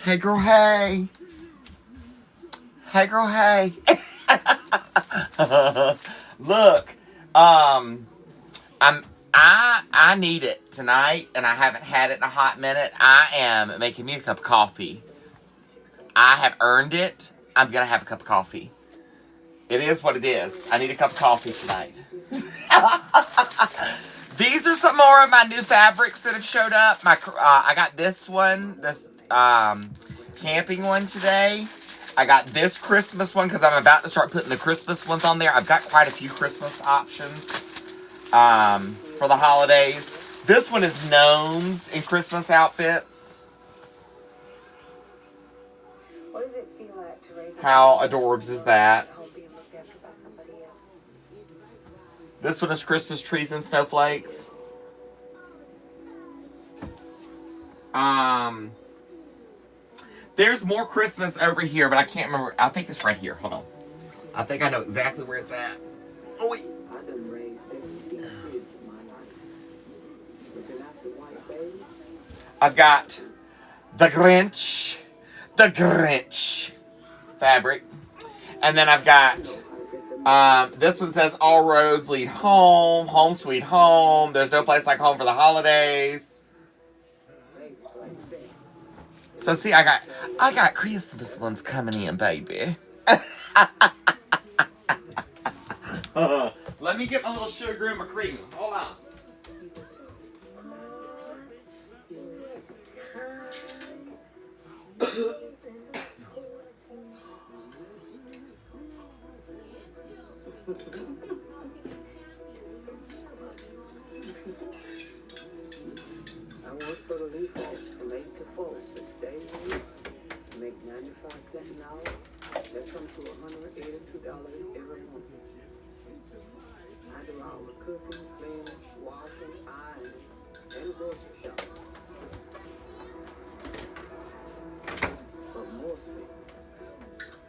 Hey girl, hey. Hey girl, hey. Look, I need it tonight, and I haven't had it in a hot minute. I am making me a cup of coffee. I have earned it. I'm gonna have a cup of coffee. It is what it is. I need a cup of coffee tonight. These are some more of my new fabrics that have showed up. I got this one, this camping one today. I got this Christmas one because I'm about to start putting the Christmas ones on there. I've got quite a few Christmas options for the holidays. This one is gnomes in Christmas outfits. What does it feel like to raise How adorbs is that? This one is Christmas trees and snowflakes. There's more Christmas over here, but I can't remember. I think it's right here. Hold on. I think I know exactly where it's at. Oh, wait. I done raised 17 kids in my life. Looking after white babies. I've got the Grinch fabric. And then I've got, this one says all roads lead home, home sweet home. There's no place like home for the holidays. So see, I got Christmas ones coming in, baby. Let me get my little sugar and my cream. Hold on. I work for the leaf folks from 8 to 4, 6 days a week. Make 95 cents an hour. That comes to $182 every month. I do all the cooking, cleaning, washing, ironing, and grocery shopping. But mostly,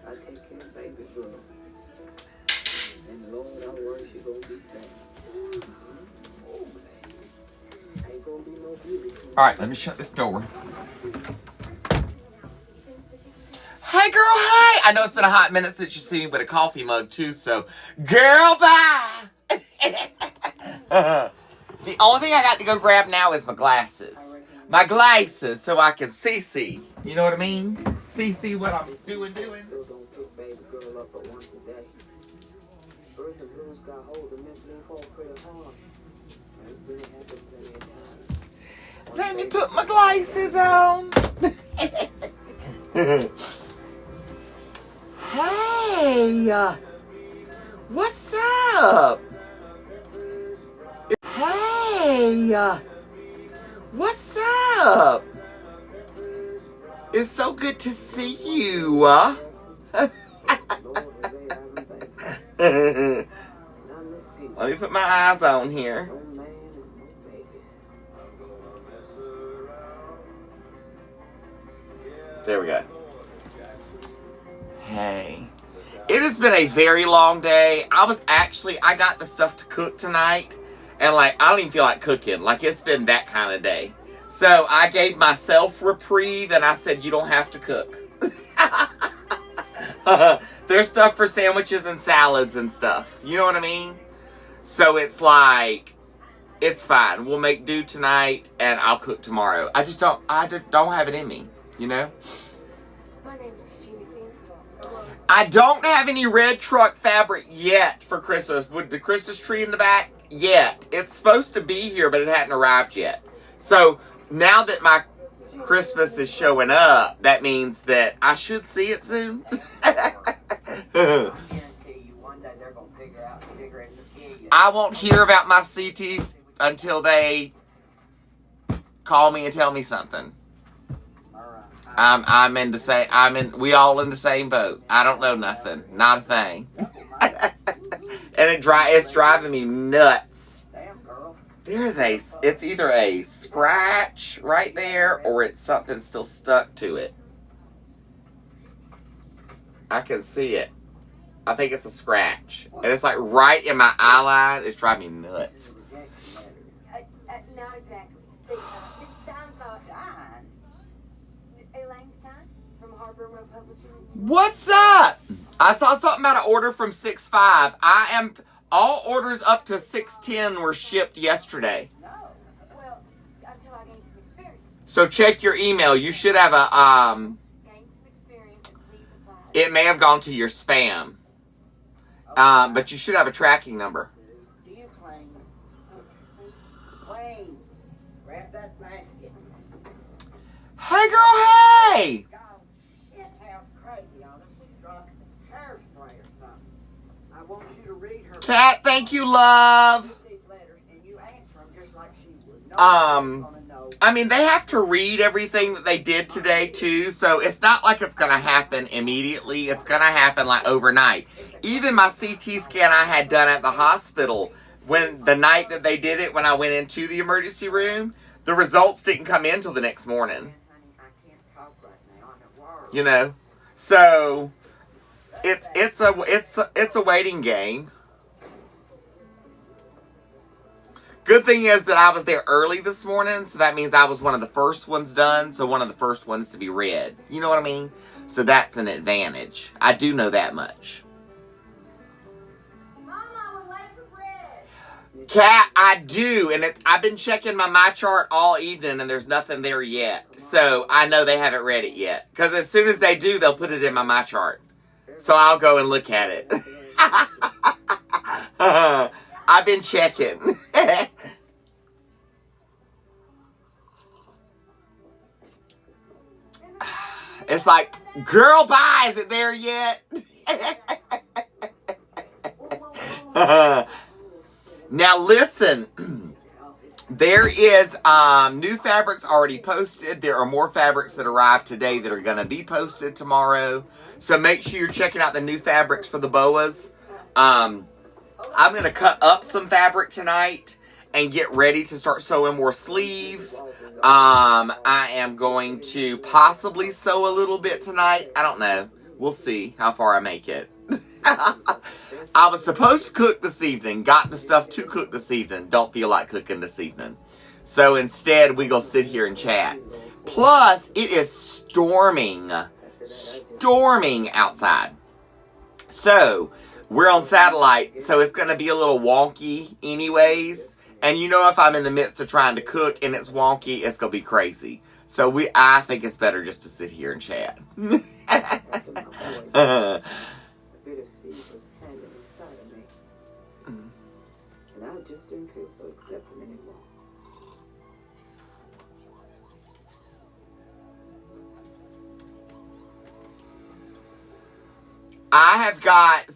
I take care of baby girl. And Lord, I worry she gonna be fat. Ain't gonna be no beauty. Alright, let me shut this door. Hey girl, hey! I know it's been a hot minute since you see me with a coffee mug too, so girl, bye! The only thing I got to go grab now is my glasses. My glasses, so I can see. You know what I mean? See what I'm doing. Still don't pick baby girl up but once a day. Birds and blues got hold of mentally fall pretty hard. And so it happened plenty of times. Let me put my glasses on. Hey, what's up? Hey, what's up? It's so good to see you. Let me put my eyes on here. There we go. Hey. It has been a very long day. I got the stuff to cook tonight. And I don't even feel like cooking. It's been that kind of day. So I gave myself reprieve and I said, you don't have to cook. There's stuff for sandwiches and salads and stuff. You know what I mean? So it's it's fine. We'll make do tonight and I'll cook tomorrow. I just don't have it in me, you know? My name's Jeannie. I don't have any red truck fabric yet for Christmas. With the Christmas tree in the back, yet. It's supposed to be here, but it hadn't arrived yet. So now that my Christmas is showing up, that means that I should see it soon. I won't hear about my CT until they call me and tell me something. We all in the same boat. I don't know nothing. Not a thing. And it's driving me nuts. It's either a scratch right there or it's something still stuck to it. I can see it. I think it's a scratch. And it's right in my eye line. It's driving me nuts. Not exactly. See, Miss Stein thought... Elaine Stein? Arbor Publishing. What's up? I saw something about an order from 6'5". All orders up to 6'10" were shipped yesterday. No. Well, until I gain some experience. So check your email. You should have a, Gain some experience and please apply. it may have gone to your spam. But you should have a tracking number. Do you claim? Wayne, grab that basket. Hey girl, hey! God, it house crazy on us. We dropped hairspray or something. I want you to read her. Cat, thank you, love. These letters and you answer them just like she would. Um, Nobody's gonna know. I mean, they have to read everything that they did today, too, so it's not like it's going to happen immediately. It's going to happen, like, overnight. Even my CT scan I had done at the hospital, when the night that they did it, when I went into the emergency room, the results didn't come in till the next morning, Honey, I can't talk right now. I'm at work. you know? So, it's a waiting game. Good thing is that I was there early this morning, so that means I was one of the first ones done, so one of the first ones to be read. You know what I mean? So that's an advantage. I do know that much. Mama, we're late for bread. Cat, I do, and I've been checking my chart all evening, and there's nothing there yet. So I know they haven't read it yet. Because as soon as they do, they'll put it in my chart. So I'll go and look at it. I've been checking. It's like, girl, bye, is it there yet? Now listen, there is new fabrics already posted. There are more fabrics that arrived today that are going to be posted tomorrow. So make sure you're checking out the new fabrics for the boas. I'm going to cut up some fabric tonight and get ready to start sewing more sleeves. I am going to possibly sew a little bit tonight. I don't know. We'll see how far I make it. I was supposed to cook this evening. Got the stuff to cook this evening. Don't feel like cooking this evening. So instead, we go sit here and chat. Plus, it is storming. Storming outside. So, we're on satellite, so it's going to be a little wonky anyways. And you know, if I'm in the midst of trying to cook and it's wonky, it's going to be crazy. So I think it's better just to sit here and chat. A bit of seed was planted inside of me. And I just didn't feel so accepting anymore. I have got,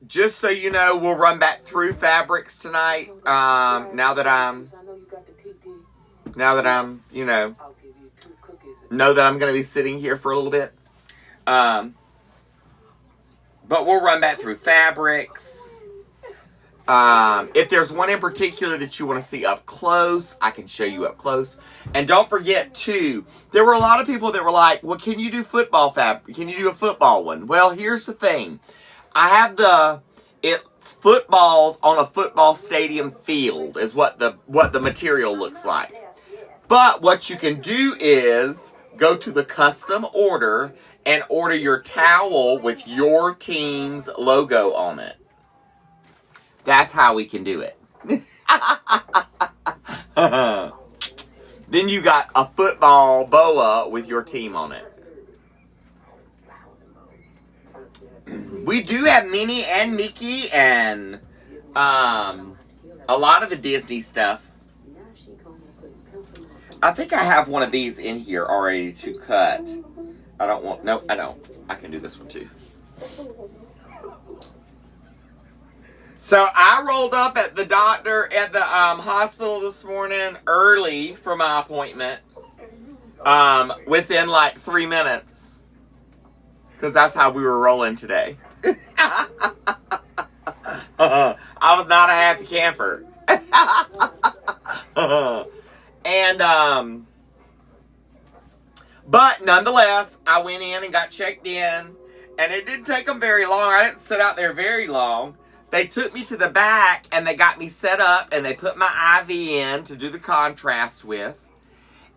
just so you know, we'll run back through fabrics tonight. Now that I'm, you know, I'll give you 2 cookies. know that I'm going to be sitting here for a little bit. But we'll run back through fabrics. If there's one in particular that you want to see up close, I can show you up close. And don't forget, too, there were a lot of people that were like, well, can you do football fabric? Can you do a football one? Well, here's the thing. I have it's footballs on a football stadium field is what the material looks like. But what you can do is go to the custom order and order your towel with your team's logo on it. That's how we can do it. Then you got a football boa with your team on it. We do have Minnie and Mickey and a lot of the Disney stuff. I think I have one of these in here already to cut. I don't. I can do this one too. So I rolled up at the doctor at the hospital this morning early for my appointment. Within like 3 minutes. Because that's how we were rolling today. I was not a happy camper. But nonetheless, I went in and got checked in. And it didn't take them very long. I didn't sit out there very long. They took me to the back and they got me set up and they put my IV in to do the contrast with.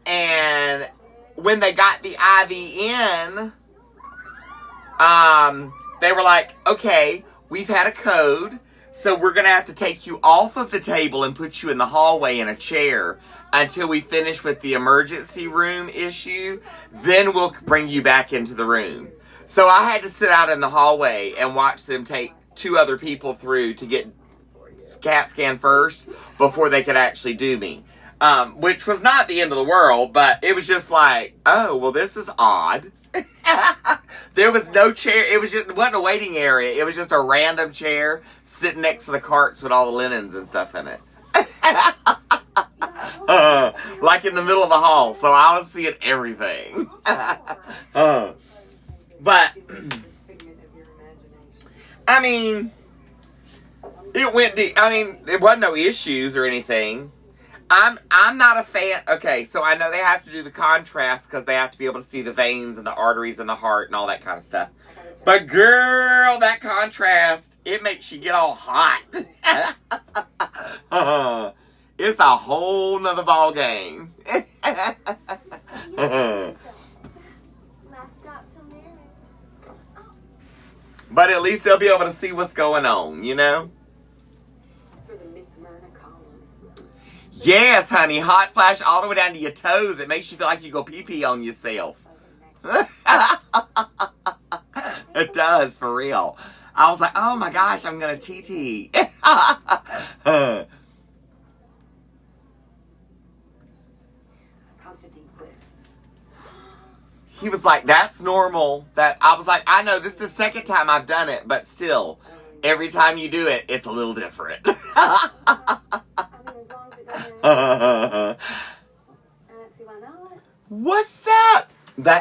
And when they got the IV in, they were like, okay, we've had a code, so we're going to have to take you off of the table and put you in the hallway in a chair until we finish with the emergency room issue. Then we'll bring you back into the room. So I had to sit out in the hallway and watch them take 2 other people through to get CAT scan first before they could actually do me. Which was not the end of the world, but it was just like, oh, well, this is odd. There was no chair. It wasn't a waiting area. It was just a random chair sitting next to the carts with all the linens and stuff in it. Like in the middle of the hall. So I was seeing everything. But, I mean, it wasn't no issues or anything. I'm not a fan. Okay, so I know they have to do the contrast because they have to be able to see the veins and the arteries and the heart and all that kind of stuff. But girl, that contrast, it makes you get all hot. It's a whole nother ball game. Last stop till marriage. But at least they'll be able to see what's going on, you know? It's for the Miss Myrna column. Yes, honey. Hot flash all the way down to your toes. It makes you feel like you go pee-pee on yourself. It does, for real. I was like, oh my gosh, I'm going to TT. Constantine Quitters. He was like, that's normal. I was like, I know, this is the second time I've done it, but still, every time you do it, it's a little different. I mean, as long as it doesn't. I don't see why not. What's up?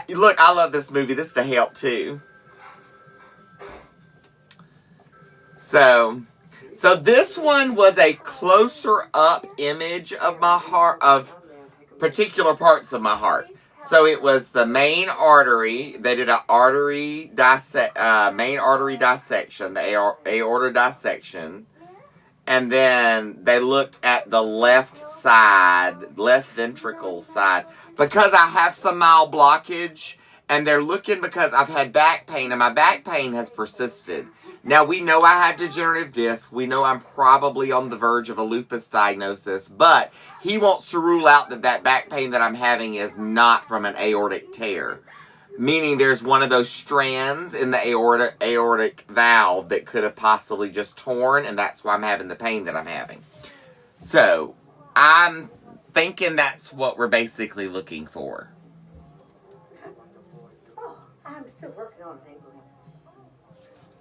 Look, I love this movie. This is The Help, too. So this one was a closer up image of my heart, of particular parts of my heart. So it was the main artery. They did an main artery dissection, the aorta dissection. And then they looked at the left ventricle side. Because I have some mild blockage, and they're looking because I've had back pain, and my back pain has persisted. Now, we know I have degenerative disc. We know I'm probably on the verge of a lupus diagnosis. But he wants to rule out that back pain that I'm having is not from an aortic tear. Meaning there's one of those strands in the aortic valve that could have possibly just torn, and that's why I'm having the pain that I'm having. So, I'm thinking that's what we're basically looking for. Oh, I'm still working on it, Abraham.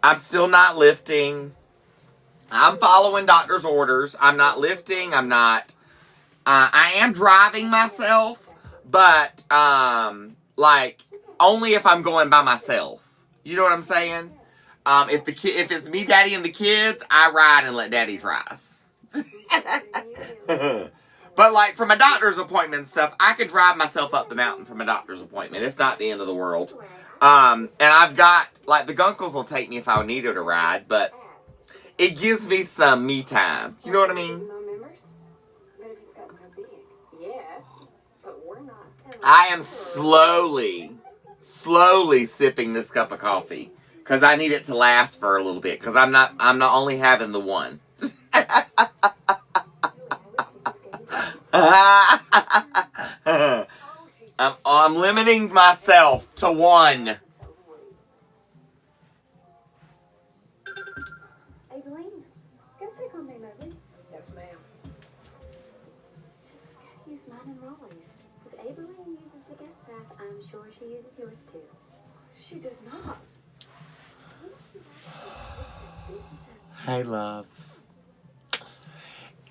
I'm still not lifting. I'm following doctor's orders. I'm not lifting. I'm not. I am driving myself, but like only if I'm going by myself. You know what I'm saying? If it's me, Daddy, and the kids, I ride and let Daddy drive. But like for my doctor's appointment and stuff, I could drive myself up the mountain for my doctor's appointment. It's not the end of the world. And I've got, like, the Gunkles will take me if I needed to ride, but it gives me some me time. You know what I mean? No members? But if it's gotten so big. Yes, but we're not. I am slowly sipping this cup of coffee because I need it to last for a little bit because I'm not only having the one. I'm limiting myself to one. Aileen, go check on me, Mobley. Yes, ma'am. Use mine and Rolly's. If Aileen uses the guest bath, I'm sure she uses yours too. She does not. Hey, loves.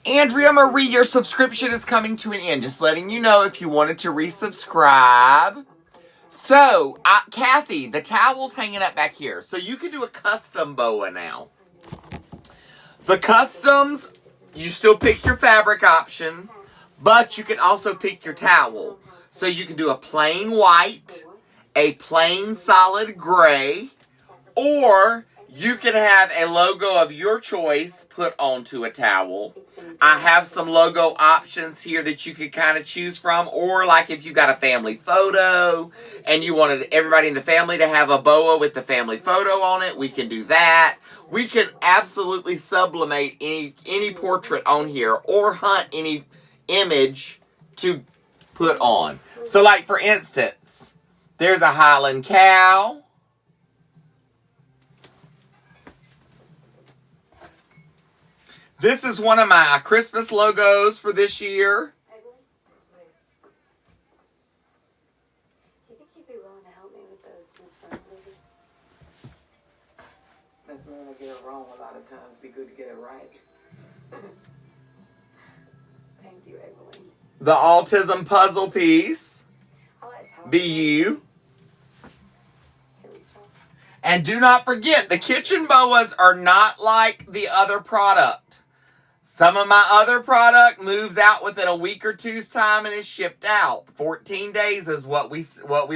Andrea Marie, your subscription is coming to an end. Just letting you know if you wanted to resubscribe. So, Kathy, the towel's hanging up back here. So you can do a custom boa now. The customs, you still pick your fabric option, but you can also pick your towel. So you can do a plain white, a plain solid gray, or You can have a logo of your choice put onto a towel. I have some logo options here that you could kind of choose from. Or like if you got a family photo and you wanted everybody in the family to have a boa with the family photo on it, we can do that. We can absolutely sublimate any portrait on here or hunt any image to put on. So like for instance, there's a Highland cow. This is one of my Christmas logos for this year. Do you think you'd be willing to help me with those Miss letters? That's when I get it wrong a lot of times. Be good to get it right. Thank you, Evelyn. The autism puzzle piece. I'll let Todd Be you. at least I'll- And do not forget, the kitchen boas are not like the other product. Some of my other product moves out within a week or two's time and is shipped out. 14 days is what we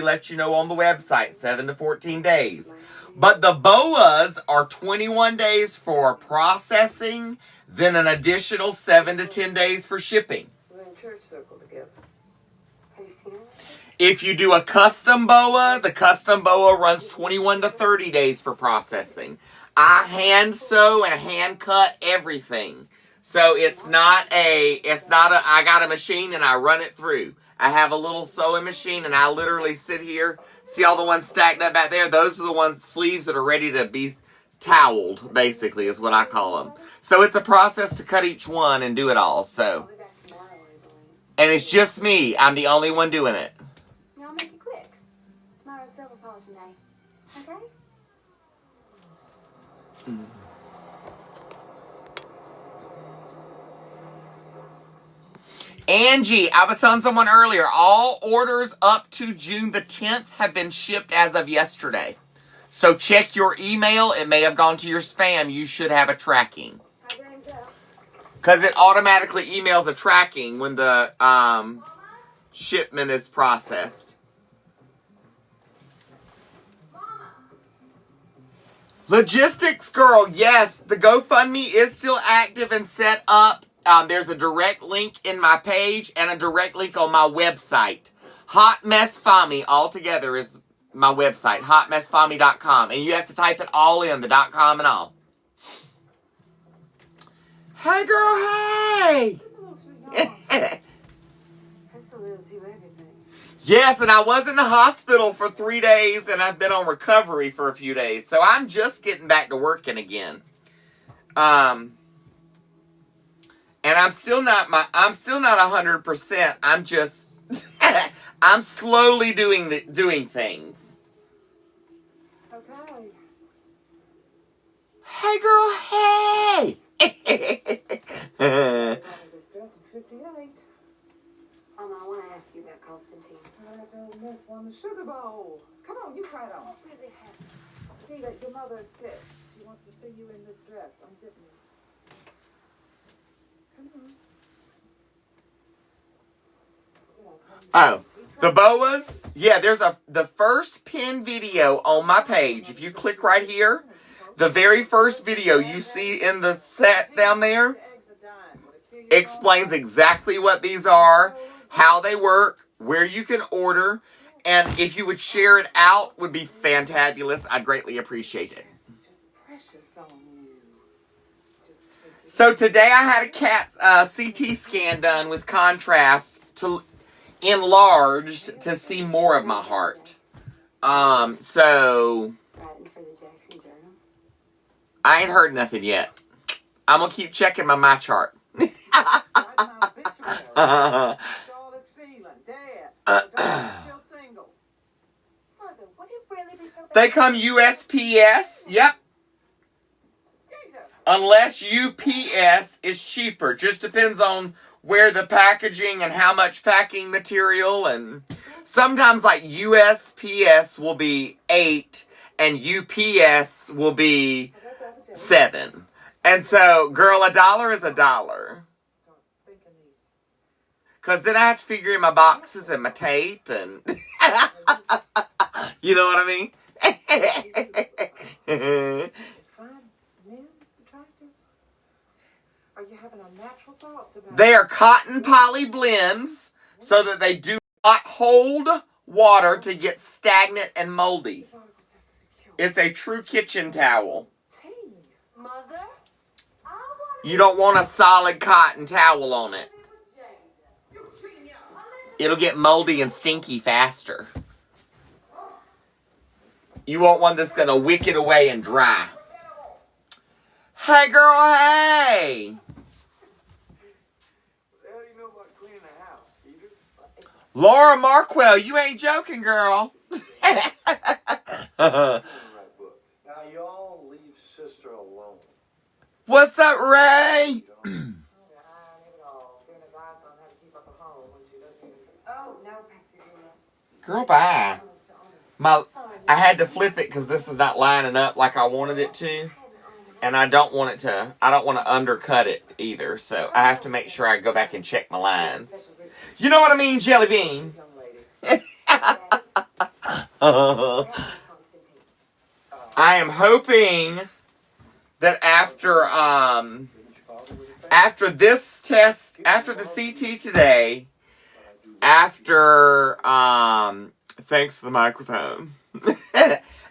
let you know on the website, 7 to 14 days. But the boas are 21 days for processing, then an additional 7 to 10 days for shipping. We're in church circle together. Have you seen it? If you do a custom boa, the custom boa runs 21 to 30 days for processing. I hand sew and hand cut everything. So it's not a, I got a machine and I run it through. I have a little sewing machine and I literally sit here. See all the ones stacked up back there? Those are the ones, sleeves that are ready to be toweled, basically, is what I call them. So it's a process to cut each one and do it all, I'll so. be back tomorrow, Evelyn. And it's just me. I'm the only one doing it. No, I'll make it quick. Tomorrow's silver polishing day. Okay? Angie, I was telling someone earlier, all orders up to June the 10th have been shipped as of yesterday. So check your email. It may have gone to your spam. You should have a tracking. Hi, James. Because it automatically emails a tracking when the shipment is processed. Logistics girl, yes, the GoFundMe is still active and set up. There's a direct link in my page and a direct link on my website. Hot Mess Fami, all together, is my website, hotmessfami.com. And you have to type it all in, the .com and all. Hey girl, hey! That's a little too everything. Yes, and I was in the hospital for 3 days, and I've been on recovery for a few days. So I'm just getting back to working again. And I'm still not 100%. I'm just I'm slowly doing things. Okay. Hey girl, hey. This dress is 58. Mama, I want to ask you about Constantine. I don't miss one. The sugar bowl. Come on, you try it on. Really happy. See that your mother is sick. She wants to see you in this dress. Unzip me. Come on. Did I tell you? Oh, the boas? Yeah, there's the first pin video on my page. If you click right here, the very first video you see in the set down there explains exactly what these are, how they work, where you can order, and if you would share it out would be fantabulous. I'd greatly appreciate it. Just precious on you. Just take it. So today I had a CAT CT scan done with contrast to enlarged to see more of my heart. So Writing for the Jackson Journal. I ain't heard nothing yet. I'm gonna keep checking my chart. Right now, obituary. Charlotte Phelan, dead. Daughter still single. Mother, would it really be so bad? They come USPS. Yep. Skater. Unless UPS is cheaper. Just depends on where the packaging and how much packing material, and sometimes like USPS will be 8 and UPS will be 7. And so, girl, $1 is $1. Start thinking these. Cause then I have to figure in my boxes and my tape and you know what I mean? unnatural thoughts about They are cotton poly blends so that they do not hold water to get stagnant and moldy. It's a true kitchen towel. Mother, I want You don't want a solid cotton towel on it. It'll get moldy and stinky faster. You want one that's going to wick it away and dry. Hey, girl, hey! What the hell do you know about cleaning the house, Peter? Laura Markwell, you ain't joking, girl. Write books. Now y'all leave sister alone. What's up, Ray? Oh, no, Pastor Julia. Girl, bye. I had to flip it because this is not lining up like I wanted it to. And I don't want to undercut it either. So I have to make sure I go back and check my lines. You know what I mean, Jelly Bean? I am hoping that after this test, after the CT today, thanks for the microphone.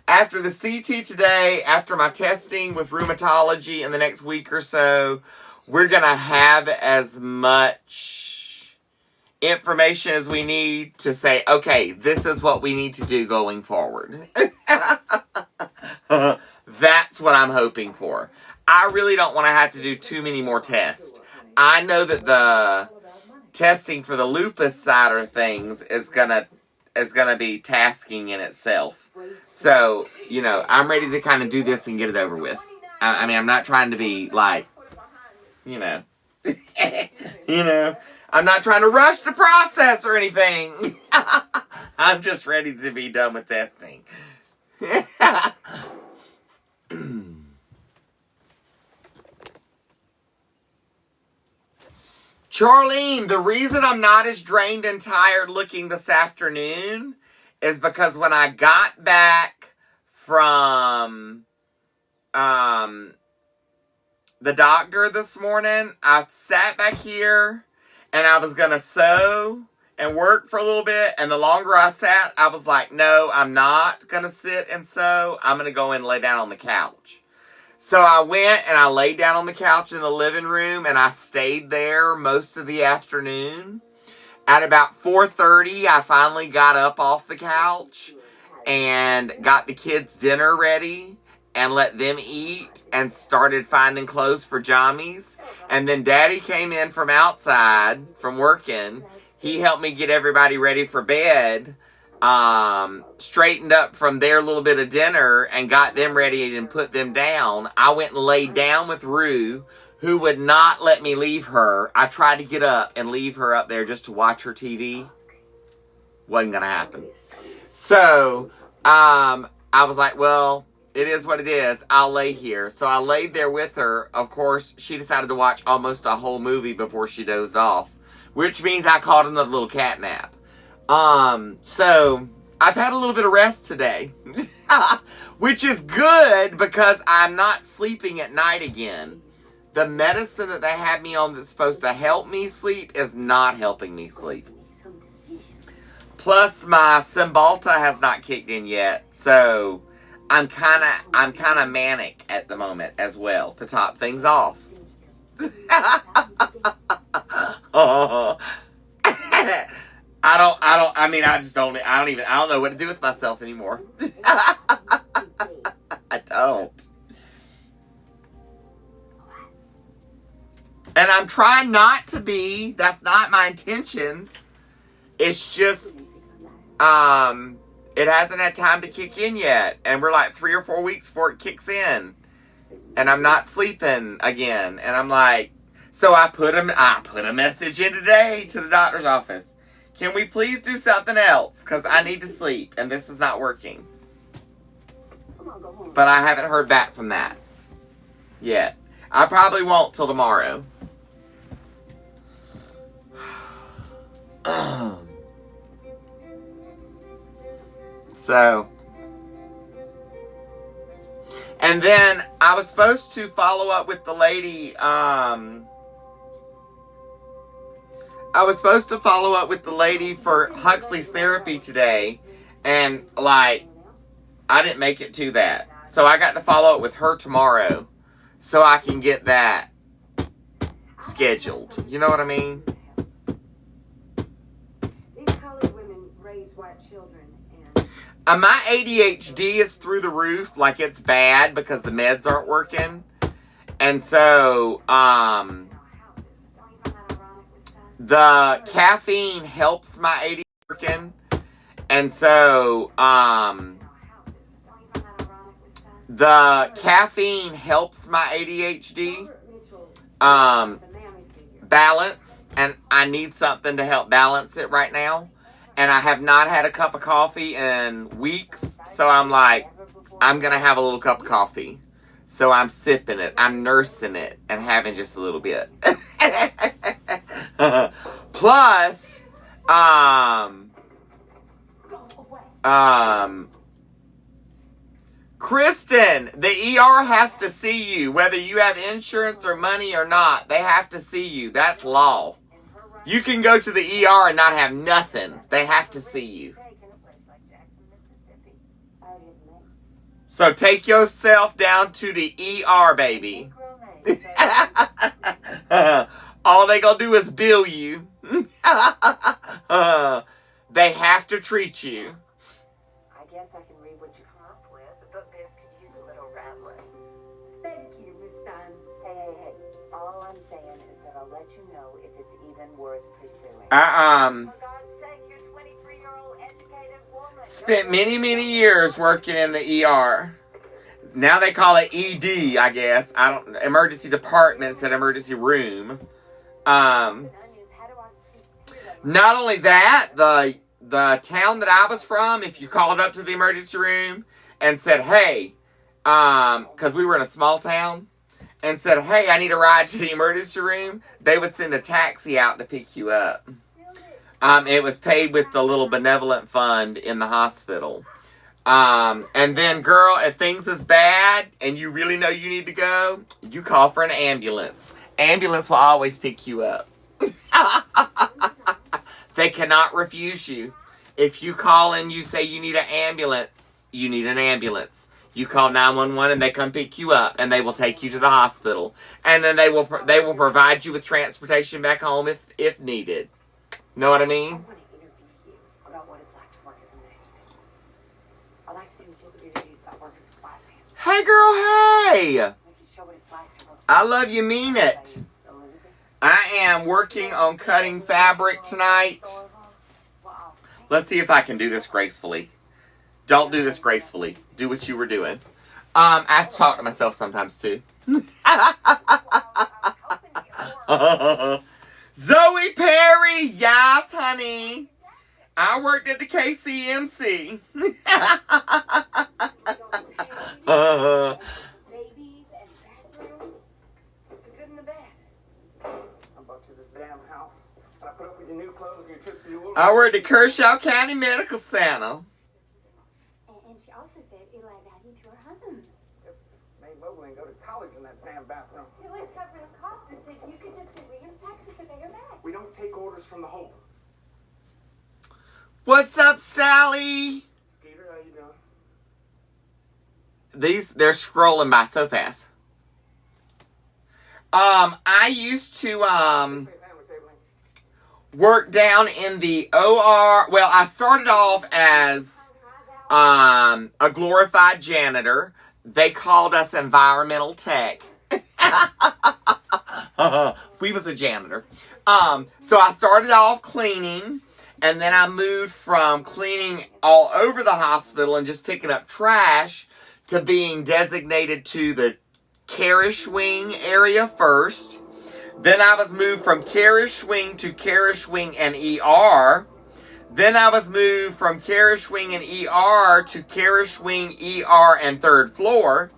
After the CT today, after my testing with rheumatology in the next week or so, we're going to have as much information as we need to say, okay, this is what we need to do going forward. That's what I'm hoping for. I really don't want to have to do too many more tests. I know that the testing for the lupus side of things is gonna be tasking in itself. So, I'm ready to kind of do this and get it over with. I mean, I'm not trying to be like, I'm not trying to rush the process or anything. I'm just ready to be done with testing. Charlene, the reason I'm not as drained and tired looking this afternoon is because when I got back from the doctor this morning, I sat back here and I was going to sew and work for a little bit. And the longer I sat, I was like, no, I'm not going to sit and sew. I'm going to go in and lay down on the couch. So I went and I laid down on the couch in the living room and I stayed there most of the afternoon. At about 4:30, I finally got up off the couch and got the kids' dinner ready and let them eat and started finding clothes for jammies. And then Daddy came in from outside from working. He helped me get everybody ready for bed. Straightened up from their little bit of dinner and got them ready and put them down. I went and laid down with Rue, who would not let me leave her. I tried to get up and leave her up there just to watch her TV. Wasn't gonna happen. So, I was like, well, it is what it is. I'll lay here. So I laid there with her. Of course, she decided to watch almost a whole movie before she dozed off, which means I caught another little cat nap. So I've had a little bit of rest today, which is good because I'm not sleeping at night again. The medicine that they had me on that's supposed to help me sleep is not helping me sleep. Plus my Cymbalta has not kicked in yet. So I'm kind of manic at the moment as well to top things off. I don't know what to do with myself anymore. I don't. And I'm trying not to be. That's not my intentions. It's just, it hasn't had time to kick in yet. And we're like 3 or 4 weeks before it kicks in. And I'm not sleeping again. And I'm like, so I put a message in today to the doctor's office. Can we please do something else? Because I need to sleep, and this is not working. But I haven't heard back from that yet. I probably won't till tomorrow. So. And then I was supposed to follow up with the lady, I was supposed to follow up with the lady for Huxley's therapy today, and like, I didn't make it to that. So I got to follow up with her tomorrow so I can get that scheduled. You know what I mean? These colored women raise white children, and My ADHD is through the roof. Like, it's bad because the meds aren't working. And so, houses. Don't you find that ironic, Miss Dunn? the caffeine helps my ADHD working. And so, Houses. Don't you find that ironic, Miss Dunn? the caffeine helps my ADHD Robert Mitchell, um, the mammy figure. balance, and I need something to help balance it right now. And I have not had a cup of coffee in weeks, so I'm like, I'm gonna have a little cup of coffee. So I'm sipping it, I'm nursing it, and having just a little bit. Plus, Kristen, the ER has to see you, whether you have insurance or money or not. They have to see you. That's law. You can go to the ER and not have nothing. They have to see you. So take yourself down to the ER, baby. All they gonna do is bill you. They have to treat you. I guess I can read what you come up with, but this could use a little rattling. Thank you, Miss Dunn. Hey. All I'm saying is that I'll let you know if it's even worth pursuing. I For God's sake, you're a 23-year-old educated woman. spent many years working in the ER. Now they call it ED, I guess. I don't emergency department instead of emergency room. How do I speak to them? Not only that, the town that I was from, if you called up to the emergency room and said, hey, because we were in a small town, and said, hey, I need a ride to the emergency room, they would send a taxi out to pick you up. It was paid with the little benevolent fund in the hospital. And then, girl, if things is bad and you really know you need to go, you call for an ambulance. Ambulance will always pick you up. They cannot refuse you. If you call and you say you need an ambulance, you need an ambulance. You call 911 and they come pick you up and they will take you to the hospital. And then they will provide you with transportation back home if needed. Know what I I mean? want to interview you about what it's like to work as a nanny. I'd like to do interviews about working for black men. Hey, girl, hey! We can show what it's like to work I love you, mean it. Elizabeth. I am working on cutting fabric tonight. Wow. Let's see if I can do this gracefully. Don't do this gracefully. Do what you were doing. I have to talk to myself sometimes too. Zoe Perry, yes, honey. I worked at the KCMC. Babies and bathrooms. The good and the bad. I'm back to this damn house. And I put up with your new clothes and your trips to New Orleans. I worked at Kershaw County Medical Center. And she also said Eli value to her husband. Just made Mobley and go to college in that damn bathroom. Eli's covering the cost and said you could just do William's taxes to pay her back. We don't take orders from the Hope. What's up, Sally? Skeeter, how you doing? They're scrolling by so fast. I used to, Say sandwich, Evelyn. work down in the OR. Well, I started off as, a glorified janitor. They called us environmental tech. We was a janitor. So I started off cleaning, and then I moved from cleaning all over the hospital and just picking up trash to being designated to the Carish Wing area first. Then I was moved from Carish Wing to Carish Wing and ER. Then I was moved from Carish Wing and ER to Carish Wing, ER, and third floor.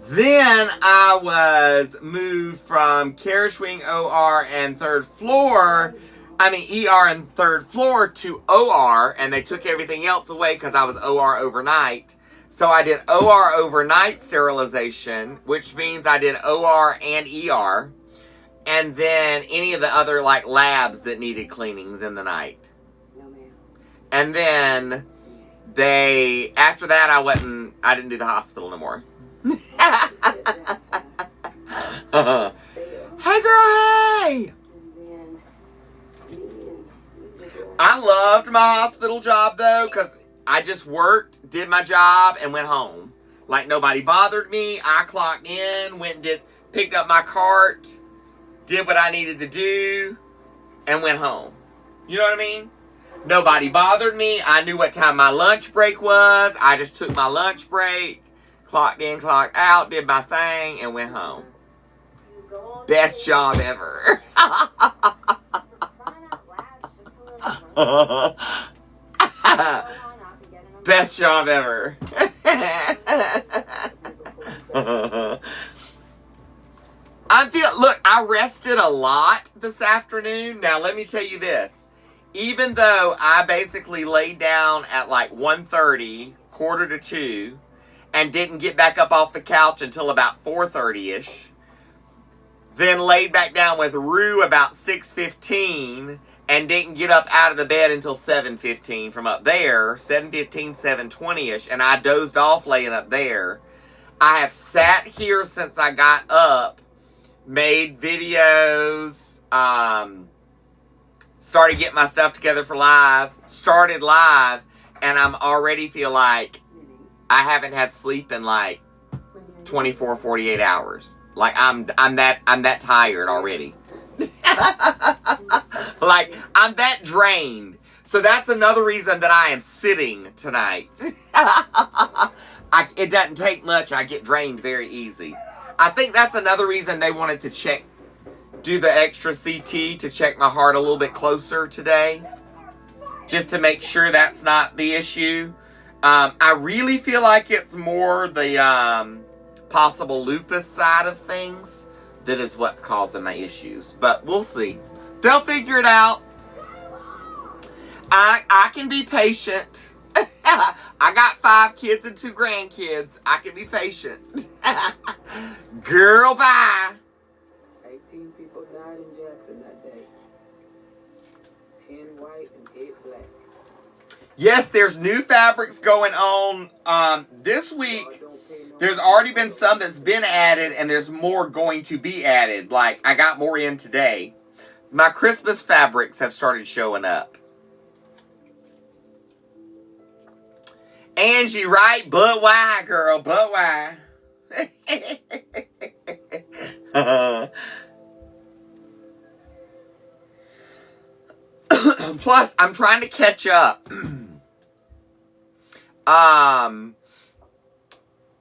Then I was moved from Carish Wing, OR, and ER and third floor to OR, and they took everything else away because I was OR overnight. So I did OR overnight sterilization, which means I did OR and ER. And then any of the other like labs that needed cleanings in the night. No, ma'am. And then after that I didn't do the hospital no more. Hey girl, hey! I loved my hospital job though, because I just worked, did my job, and went home. Like nobody bothered me. I clocked in, picked up my cart, did what I needed to do, and went home. You know what I mean? Nobody bothered me. I knew what time my lunch break was. I just took my lunch break, clocked in, clocked out, did my thing, and went home. Best job ever. Best job ever. Look, I rested a lot this afternoon. Now, let me tell you this. Even though I basically laid down at like 1:30, 1:45, and didn't get back up off the couch until about 4:30-ish, then laid back down with Rue about 6:15, and didn't get up out of the bed until 7:15 from up there, 7:15, 7:20-ish, and I dozed off laying up there. I have sat here since I got up, made videos, started getting my stuff together for live, started live, and I'm already feel like I haven't had sleep in like 24, 48 hours. Like I'm that tired already. Like I'm that drained. So that's another reason that I am sitting tonight. It doesn't take much. I get drained very easy. I think that's another reason they wanted to do the extra CT to check my heart a little bit closer today. Just to make sure that's not the issue. I really feel like it's more the possible lupus side of things that is what's causing my issues. But we'll see. They'll figure it out. I can be patient. I got 5 kids and 2 grandkids. I can be patient. Girl, bye. 18 people died in Jackson that day. 10 white and 8 black. Yes, there's new fabrics going on this week. There's already been some that's been added, and there's more going to be added. Like, I got more in today. My Christmas fabrics have started showing up. Angie, right? But why, girl? But why? Plus, I'm trying to catch up.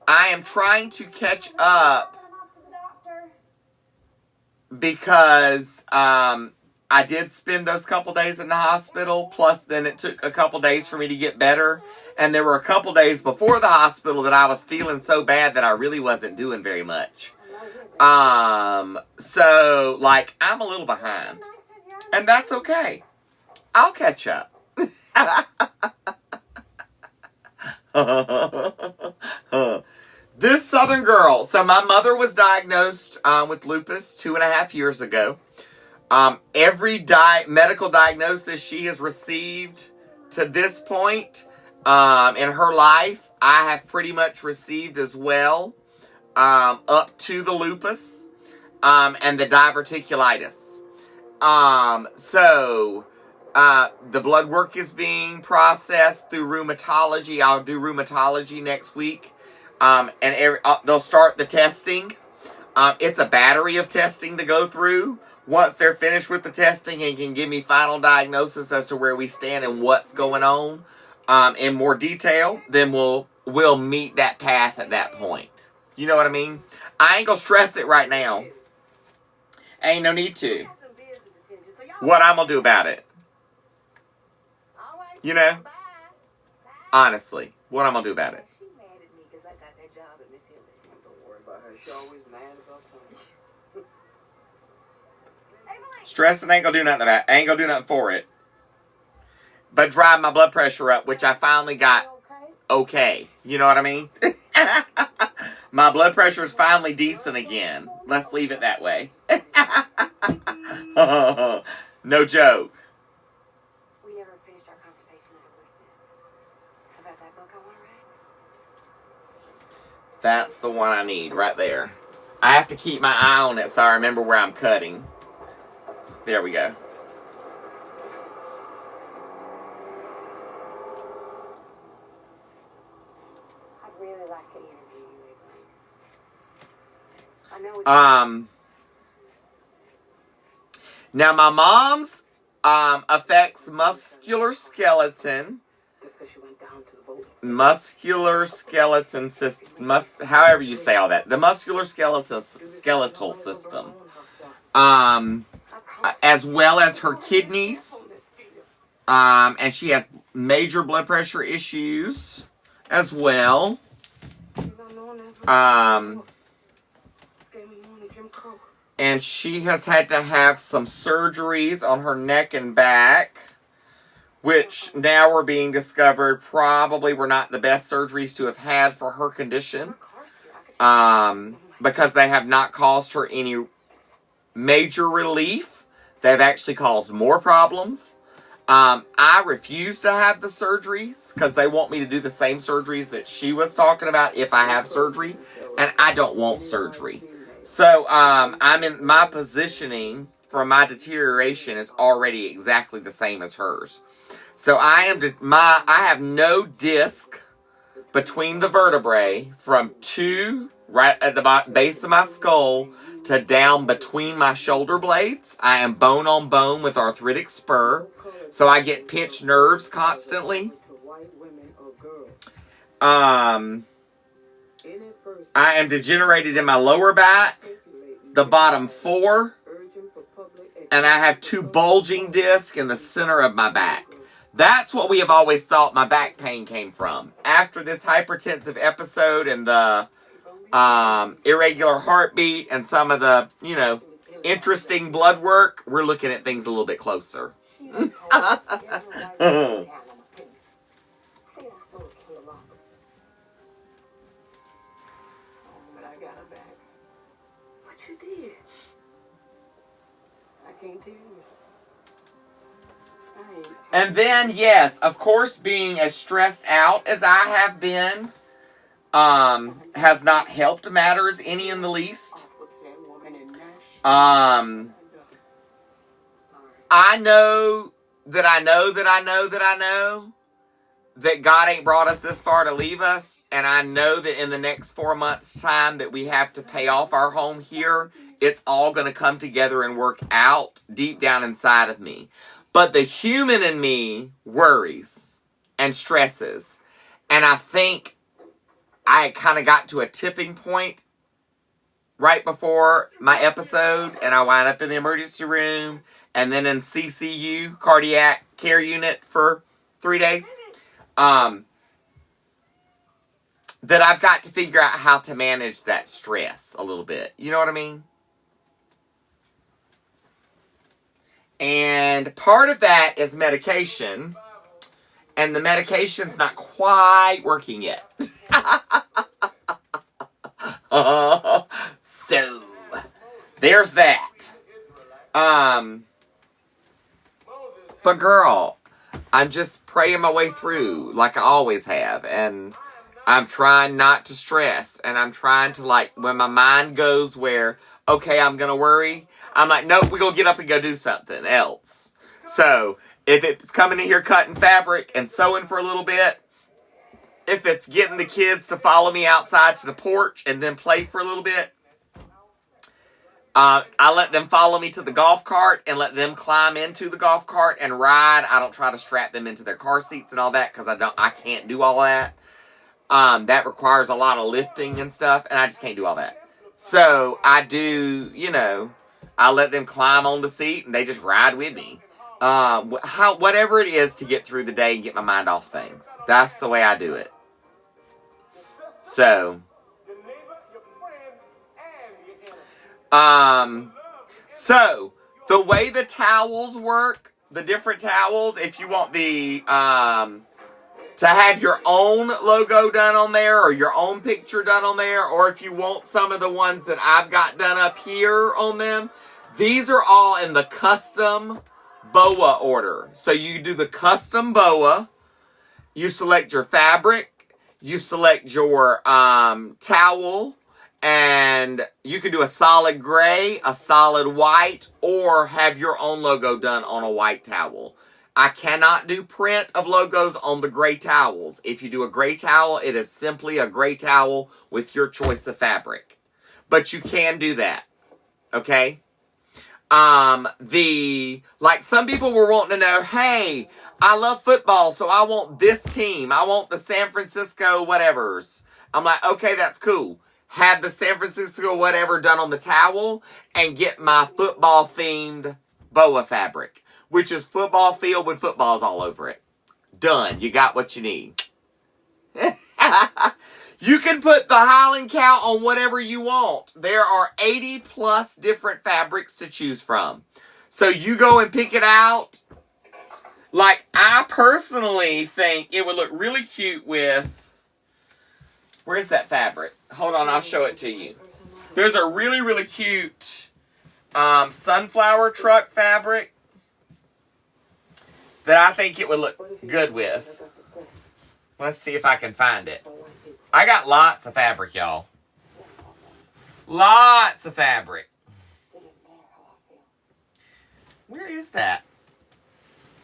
I am trying to catch up because I did spend those couple days in the hospital, plus then it took a couple days for me to get better. And there were a couple days before the hospital that I was feeling so bad that I really wasn't doing very much. So, like, I'm a little behind. And that's okay. I'll catch up. This Southern girl. So my mother was diagnosed with lupus 2.5 years ago. Every medical diagnosis she has received to this point in her life, I have pretty much received as well, up to the lupus and the diverticulitis. So the blood work is being processed through rheumatology. I'll do rheumatology next week. And they'll start the testing. It's a battery of testing to go through. Once they're finished with the testing and can give me final diagnosis as to where we stand and what's going on in more detail, then we'll meet that path at that point. You know what I mean? I ain't gonna stress it right now. Ain't no need to. What I'm gonna do about it? You know? Honestly, what I'm gonna do about it? Don't worry about her. She always mad about something. Stressing ain't gonna do nothing about it. Ain't gonna do nothing for it. But drive my blood pressure up, which I finally got okay. You know what I mean? My blood pressure is finally decent again. Let's leave it that way. No joke. We never finished our conversation at Elizabeth's. About that book I want to read? That's the one I need right there. I have to keep my eye on it so I remember where I'm cutting. There we go. I'd really like to interview you, Adrian. I know it's Now my mom's affects muscular skeleton. Just 'cause she went down to the vote. Muscular skeleton system, however you say all that. The muscular skeletal system. As well as her kidneys. And she has major blood pressure issues as well. And she has had to have some surgeries on her neck and back, which now we're being discovered probably were not the best surgeries to have had for her condition, because they have not caused her any major relief. They've actually caused more problems. I refuse to have the surgeries because they want me to do the same surgeries that she was talking about if I have surgery, and I don't want surgery. So, I'm in my positioning for my deterioration is already exactly the same as hers. So I have no disc between the vertebrae from right at the base of my skull to down between my shoulder blades. I am bone on bone with arthritic spur, so I get pinched nerves constantly. I am degenerated in my lower back, the bottom 4, and I have 2 bulging discs in the center of my back. That's what we have always thought my back pain came from. After this hypertensive episode and the irregular heartbeat and some of the, interesting blood work, we're looking at things a little bit closer. And then, yes, of course, being as stressed out as I have been has not helped matters any in the least. I know that God ain't brought us this far to leave us, and I know that in the next 4 months' time that we have to pay off our home here, it's all going to come together and work out deep down inside of me. But the human in me worries and stresses. And I think I kind of got to a tipping point right before my episode. And I wound up in the emergency room. And then in CCU, cardiac care unit, for 3 days. That I've got to figure out how to manage that stress a little bit. You know what I mean? And part of that is medication, and the medication's not quite working yet. So, there's that. But girl, I'm just praying my way through like I always have, and I'm trying not to stress, and I'm trying to, when my mind goes where, okay, I'm going to worry, I'm like, nope, we're going to get up and go do something else. So, if it's coming in here cutting fabric and sewing for a little bit, if it's getting the kids to follow me outside to the porch and then play for a little bit, I let them follow me to the golf cart and let them climb into the golf cart and ride. I don't try to strap them into their car seats and all that because I can't do all that. That requires a lot of lifting and stuff, and I just can't do all that. So, I do, I let them climb on the seat, and they just ride with me. Whatever it is to get through the day and get my mind off things. That's the way I do it. So, the way the towels work, the different towels, if you want the, to have your own logo done on there or your own picture done on there, or if you want some of the ones that I've got done up here on them, these are all in the custom boa order. So you do the custom boa, you select your fabric, you select your towel, and you can do a solid gray, a solid white, or have your own logo done on a white towel. I cannot do print of logos on the gray towels. If you do a gray towel, it is simply a gray towel with your choice of fabric. But you can do that. Okay? Like some people were wanting to know, hey, I love football, so I want this team. I want the San Francisco whatevers. I'm like, okay, that's cool. Have the San Francisco whatever done on the towel and get my football themed boa fabric, which is football field with footballs all over it. Done. You got what you need. You can put the Highland Cow on whatever you want. There are 80 plus different fabrics to choose from. So you go and pick it out. Like, I personally think it would look really cute with... Where's that fabric? Hold on, I'll show it to you. There's a really, really cute sunflower truck fabric that I think it would look good with. Let's see if I can find it. I got lots of fabric, y'all. Lots of fabric. Where is that?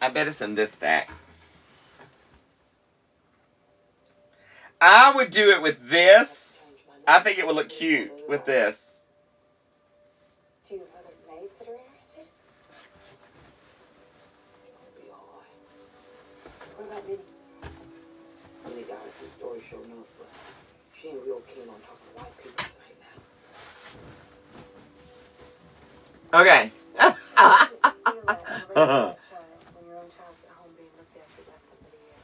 I bet it's in this stack. I would do it with this. I think it would look cute with this. Do you have other maids that are interested? It'll be all right. What about Minnie? Minnie got us some stories sure enough, but she ain't real keen on talking to white people right now. Okay. When your own child's at home being looked after by somebody else.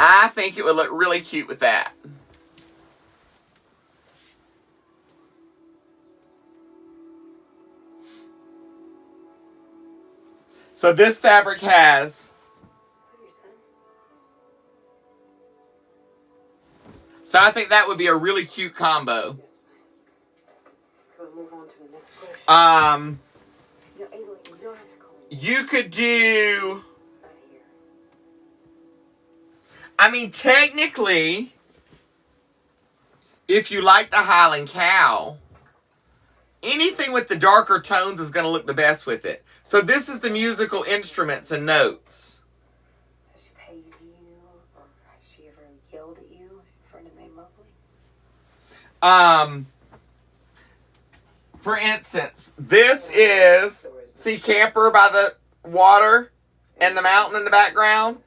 I think it would look really cute with that. So this fabric has... Is that your son? So I think that would be a really cute combo. Can we move on to the next question? No, Ava, you don't have to call me. You could do... Not here. I mean, technically, if you like the Highland Cow, anything with the darker tones is going to look the best with it. So this is the musical instruments and notes. Has she paid you, or has she ever yelled at you in front of May Mobley? For instance, this is, see Camper by the water and the mountain in the background?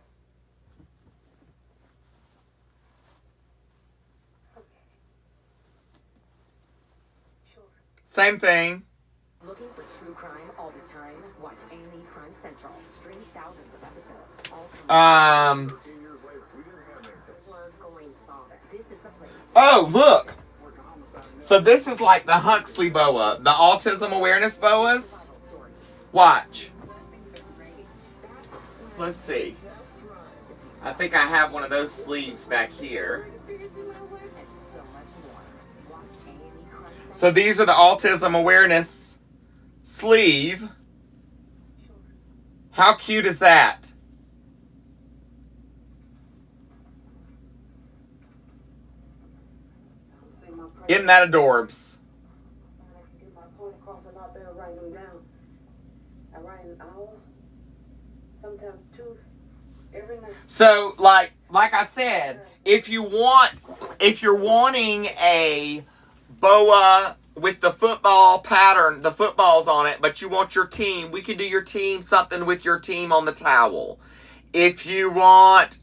Sure. Same thing. Looking for true crime all the time? Watch A&E Crime Central. Stream thousands of episodes. All coming We're going soft. This is the place. Oh, look. So this is like the Huxley boa, the autism awareness boas. Watch. Let's see. I think I have one of those sleeves back here. And so much more. Watch A&E Crime Central. So these are the autism awareness sleeve. How cute is that? Say my prayers. Isn't that adorbs? I can get my point across a lot better writing them down. I write an hour, sometimes two, every night. So, like I said, if you're wanting a boa with the football pattern, the footballs on it, but you want your team, we can do your team something with your team on the towel. If you want,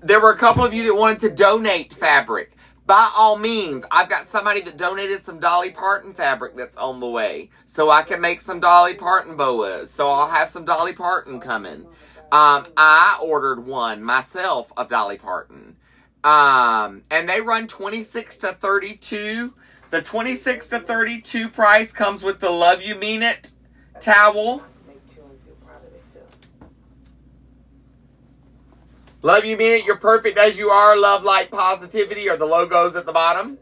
there were a couple of you that wanted to donate fabric. By all means, I've got somebody that donated some Dolly Parton fabric that's on the way. So I can make some Dolly Parton boas. So I'll have some Dolly Parton coming. I ordered one myself of Dolly Parton. And they run 26 to 32. The 26 to 32 price comes with the Love You Mean It towel. Make children feel proud of themselves. Love You Mean It, You're Perfect As You Are, Love, Light, Positivity are the logos at the bottom.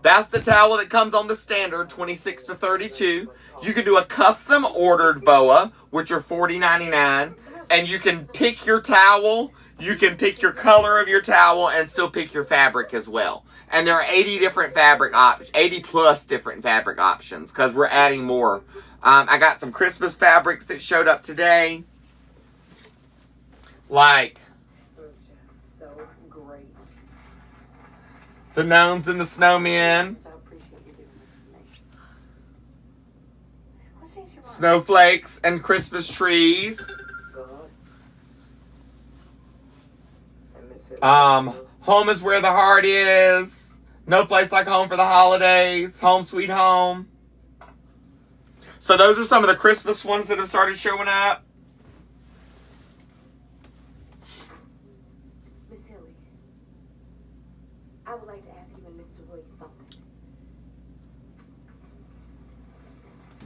That's the towel that comes on the standard 26 to 32. You can do a custom ordered boa, which are $40.99. And you can pick your towel. You can pick your color of your towel and still pick your fabric as well. And there are 80 different fabric options, 80 plus different fabric options, because we're adding more. I got some Christmas fabrics that showed up today. Like This was just so great. the gnomes and the snowmen, I appreciate you doing this for me. What changed your mind? snowflakes, and Christmas trees. God. And Miss Hilly. Home is where the heart is. No place like home for the holidays. Home sweet home. So those are some of the Christmas ones that have started showing up. Miss Hilly, I would like to ask you and Mr. Williams something.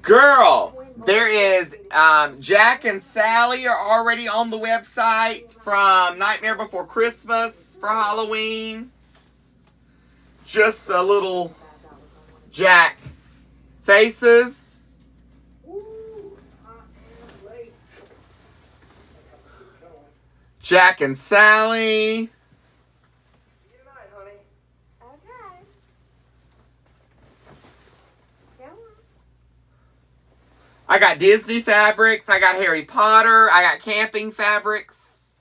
Girl, there is Jack and Sally are already on the website from Nightmare Before Christmas for Halloween. Just the little Jack faces. Jack and Sally. Good night, honey. Okay. Go on. I got Disney fabrics. I got Harry Potter. I got camping fabrics.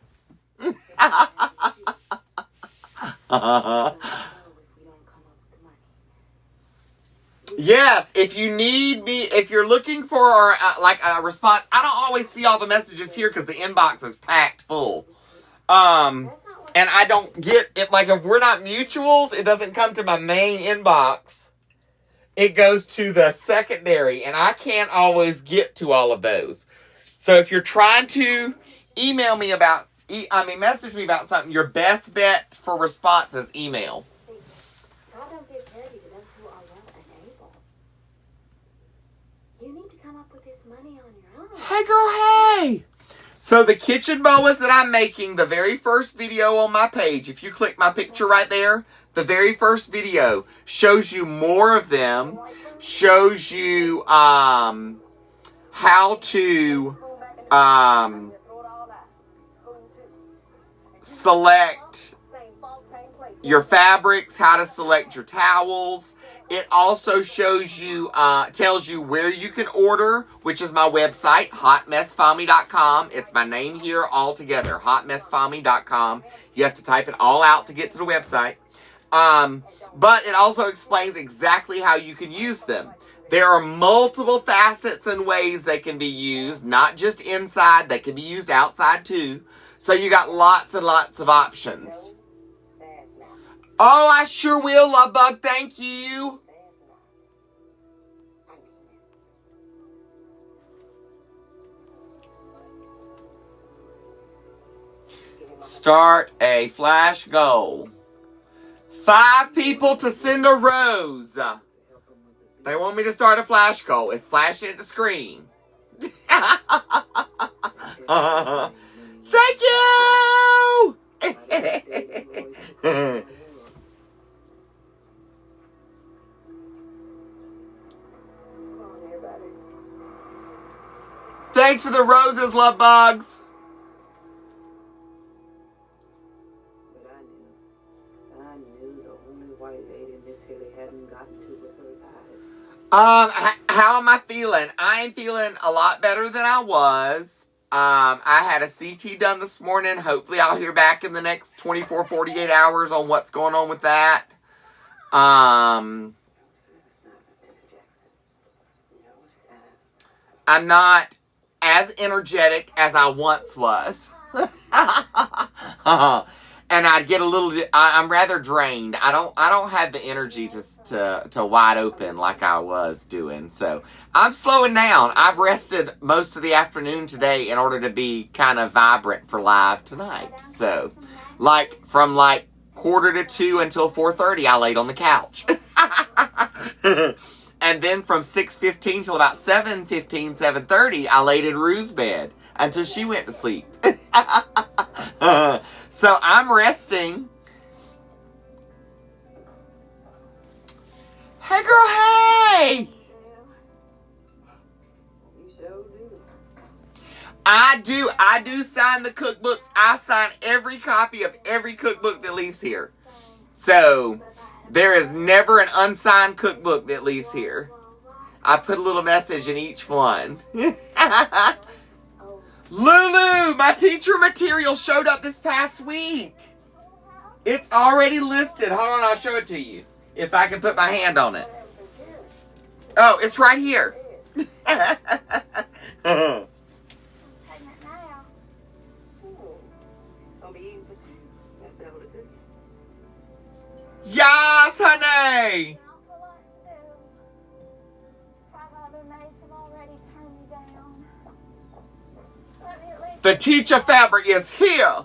Yes, if you need me, if you're looking for like a response, I don't always see all the messages here because the inbox is packed full. And I don't get it. Like if we're not mutuals, it doesn't come to my main inbox. It goes to the secondary, and I can't always get to all of those. So if you're trying to email me about, message me about something, your best bet for response is email. God don't give charity to those who are well and able. You need to come up with this money on your own. Hey girl, hey! So the kitchen boas that I'm making, the very first video on my page, if you click my picture right there, the very first video shows you more of them, shows you how to select your fabrics, how to select your towels. It also shows you, tells you where you can order, which is my website, hotmessfami.com. It's my name here all together, hotmessfami.com. You have to type it all out to get to the website. But it also explains exactly how you can use them. There are multiple facets and ways they can be used, not just inside, they can be used outside too. So you got lots and lots of options. Oh, I sure will, Love Bug. Thank you. Start a flash goal. 5 people to send a rose. They want me to start a flash goal. It's flashing at the screen. Thank you! Thanks for the roses, Love Bugs. But I knew the only white lady Miss Hilly hadn't gotten to with her eyes. How am I feeling? I am feeling a lot better than I was. I had a CT done this morning. Hopefully I'll hear back in the next 24, 48 hours on what's going on with that. I'm not as energetic as I once was. And I'd get a little, I'm rather drained. I don't have the energy to wide open like I was doing. So I'm slowing down. I've rested most of the afternoon today in order to be kind of vibrant for live tonight. So from 1:45 until 4:30, I laid on the couch. And then from 6:15 till about 7:15, 7:30, I laid in Rue's bed until she went to sleep. So I'm resting. Hey, girl, hey! You sure do. I do sign the cookbooks. I sign every copy of every cookbook that leaves here. So there is never an unsigned cookbook that leaves here. I put a little message in each one. Lulu, my teacher material showed up this past week. It's already listed. Hold on, I'll show it to you. If I can put my hand on it. Oh, it's right here. Pregnant now. Gonna be eating for two. That's that what it is. Yes, honey. Not for what to do. 5 other maids have already turned me down. Let me at least The teacher fabric is here.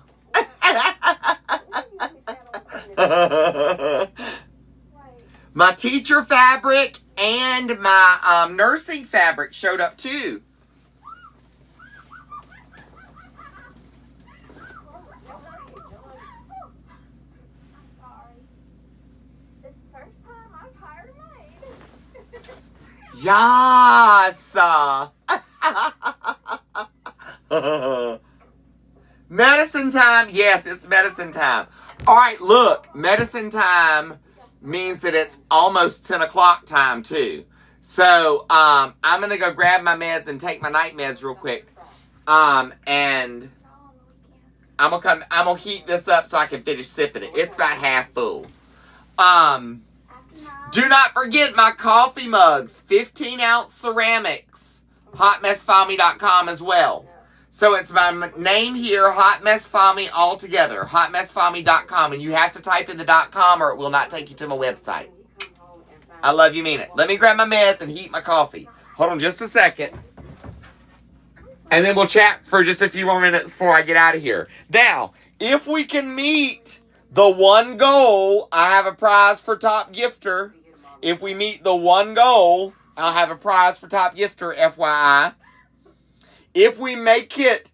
wait. My teacher fabric and my nursing fabric showed up too. I'm sorry. This is the first time I've hired a maid. Yes. Medicine time. Yes, it's medicine time. All right, look. Medicine time means that it's almost 10 o'clock time too. So I'm going to go grab my meds and take my night meds real quick. And I'm gonna heat this up so I can finish sipping it. It's about half full. Do not forget my coffee mugs, 15-ounce ceramics, hotmessfami.com as well. So it's my name here, Hot Mess Fami, all together, hotmessfami.com, and you have to type in the .com or it will not take you to my website. I love you, mean it. Let me grab my meds and heat my coffee. Hold on just a second. And then we'll chat for just a few more minutes before I get out of here. Now, if we can meet the one goal, I have a prize for top gifter. If we meet the one goal, I'll have a prize for top gifter, FYI. If we make it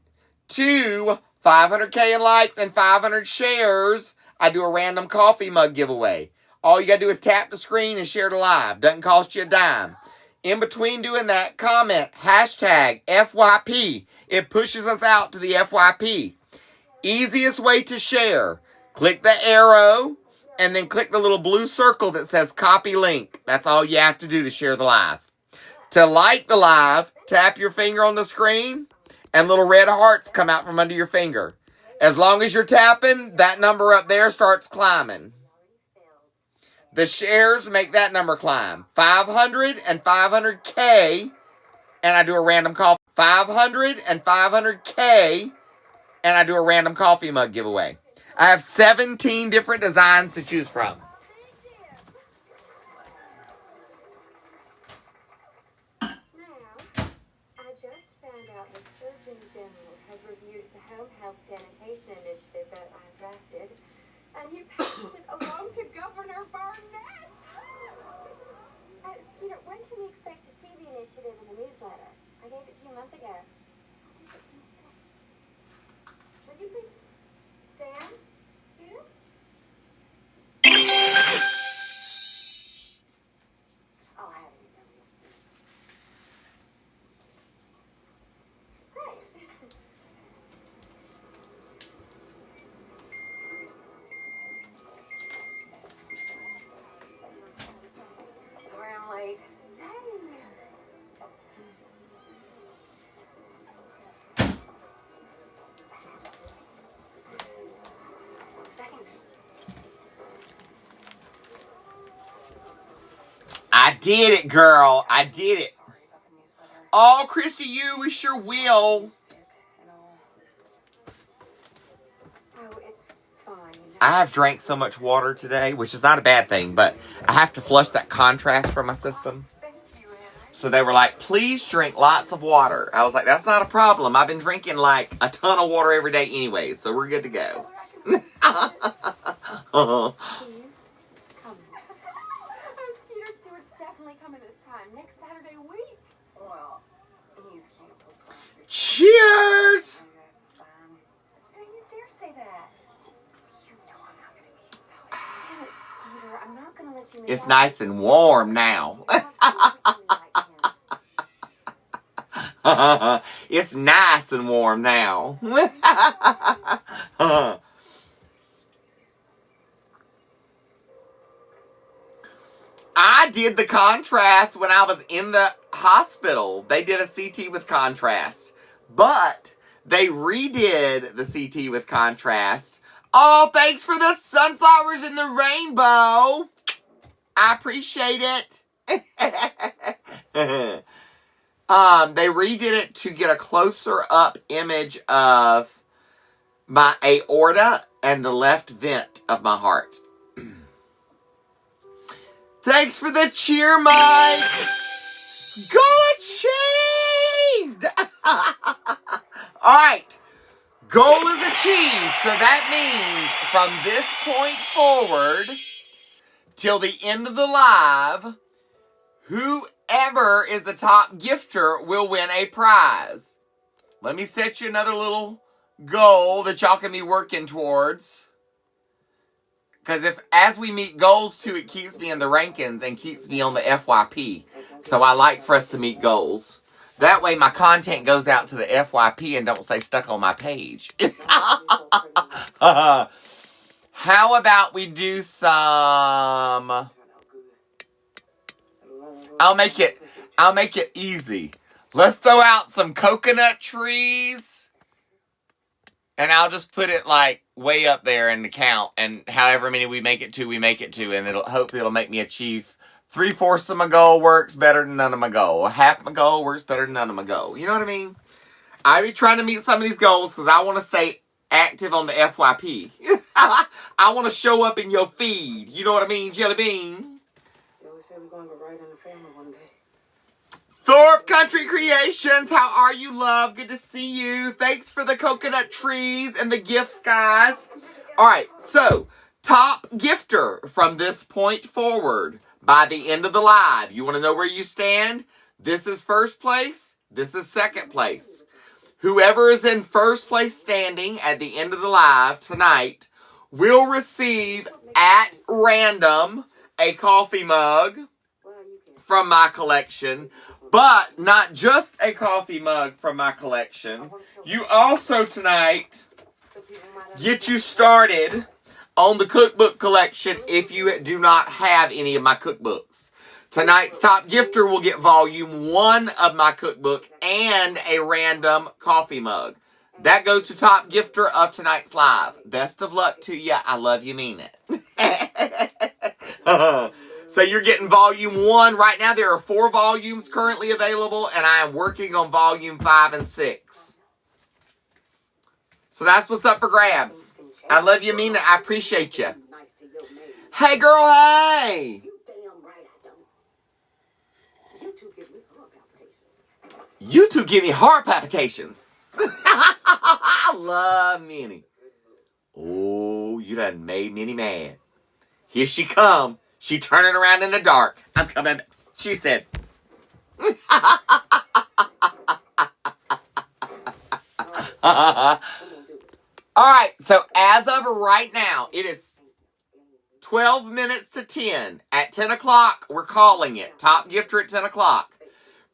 to 500K in likes and 500 shares, I do a random coffee mug giveaway. All you gotta do is tap the screen and share it live. Doesn't cost you a dime. In between doing that, comment hashtag FYP. It pushes us out to the FYP. Easiest way to share. Click the arrow and then click the little blue circle that says copy link. That's all you have to do to share the live. To like the live, tap your finger on the screen and little red hearts come out from under your finger. As long as you're tapping, that number up there starts climbing. The shares make that number climb. 500 and 500K, and I do a random coffee. 500 and 500K, and I do a random coffee mug giveaway. I have 17 different designs to choose from. Now, I just found out the Surgeon General has reviewed the Home Health Sanitation Initiative that I drafted, and he passed it along to Governor Barnett. Skeeter, when can we expect to see the initiative in the newsletter? I gave it to you a month ago. Would you please stand, Skeeter? I'll have it in there. Great. Sorry I'm late. I did it, girl. I did it. Oh, Christy, we sure will. Oh, it's fine. I have drank so much water today, which is not a bad thing, but I have to flush that contrast from my system. Thank you, Anna. So they were like, please drink lots of water. I was like, that's not a problem. I've been drinking like a ton of water every day anyway, so we're good to go. He's coming. Skeeter Stewart's definitely coming this time. Next Saturday week. Well, he's canceled project. Cheers! Don't you dare say that. You know I'm not gonna be so Damn it, Skeeter. I'm not gonna let you miss It's out. nice and warm now. It's nice and warm now. I did the contrast when I was in the hospital. They did a CT with contrast. But they redid the CT with contrast. Oh, thanks for the sunflowers and the rainbow. I appreciate it. They redid it to get a closer up image of my aorta and the left vent of my heart. Thanks for the cheer, Mike. Go achieved. All right. Goal is achieved. So that means from this point forward till the end of the live, whoever is the top gifter will win a prize. Let me set you another little goal that y'all can be working towards. Because as we meet goals too, it keeps me in the rankings and keeps me on the FYP. So I like for us to meet goals. That way my content goes out to the FYP and don't stay stuck on my page. How about we do some... I'll make it easy. Let's throw out some coconut trees. And I'll just put it like way up there in the count. And however many we make it to. And hopefully it'll make me achieve 3/4 of my goal works better than none of my goal. Half my goal works better than none of my goal. You know what I mean? I be trying to meet some of these goals because I want to stay active on the FYP. I want to show up in your feed. You know what I mean, Jelly Bean? They always say we're going to go right in the family one day. Thorpe Country Creations, how are you, love? Good to see you. Thanks for the coconut trees and the gifts, guys. All right, so top gifter from this point forward by the end of the live. You want to know where you stand? This is first place. This is second place. Whoever is in first place standing at the end of the live tonight will receive at random a coffee mug from my collection. But not just a coffee mug from my collection. You also tonight get you started on the cookbook collection if you do not have any of my cookbooks. Tonight's top gifter will get volume 1 of my cookbook and a random coffee mug. That goes to top gifter of tonight's live. Best of luck to you. I love you, mean it. So you're getting volume 1. Right now there are 4 volumes currently available, and I am working on volume 5 and 6. So that's what's up for grabs. I love you, Mina. I appreciate you. Hey, girl, hey. You two give me heart palpitations. I love Minnie. Oh, you done made Minnie mad. Here she come. She turning around in the dark. I'm coming back. She said. All right. So as of right now, it is 12 minutes to 10. At 10 o'clock, we're calling it. Top gifter at 10 o'clock.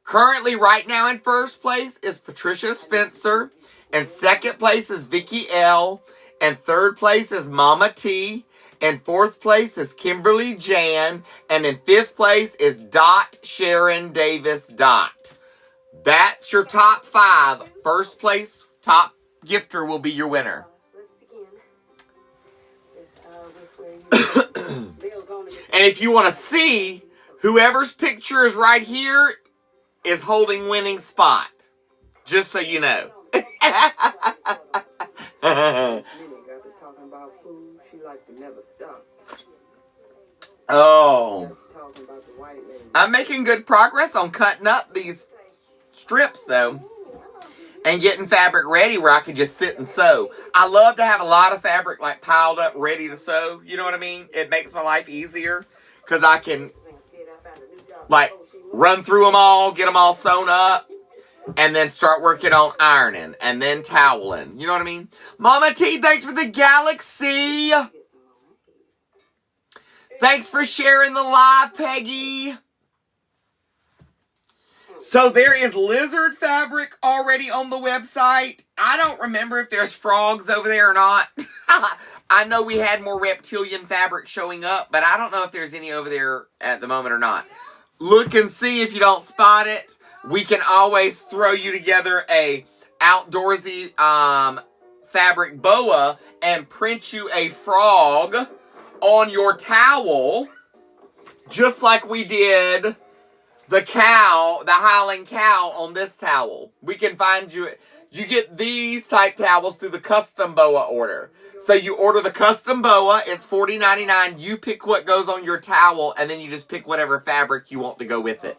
Currently, right now in first place is Patricia Spencer. And second place is Vicky L. And third place is Mama T. And fourth place is Kimberly Jan. And in fifth place is Dot Sharon Davis Dot. That's your top 5. First place top gifter will be your winner. Let's begin. And if you want to see, whoever's picture is right here is holding winning spot. Just so you know. Minnie got to talking about food. She likes to never stop. Oh. Talking about the white lady. I'm making good progress on cutting up these strips, though. and getting fabric ready where I can just sit and sew. I love to have a lot of fabric like piled up ready to sew. You know what I mean? It makes my life easier because I can like run through them all, get them all sewn up, and then start working on ironing and then toweling. You know what I mean? Mama T, thanks for the galaxy. Thanks for sharing the live, Peggy. So there is lizard fabric already on the website. I don't remember if there's frogs over there or not. I know we had more reptilian fabric showing up, but I don't know if there's any over there at the moment or not. Look and see if you don't spot it. We can always throw you together a outdoorsy fabric boa and print you a frog on your towel, just like we did the cow, the Highland cow on this towel. We can find you, you get these type towels through the custom boa order. So you order the custom boa, it's $40.99. You pick what goes on your towel, and then you just pick whatever fabric you want to go with it.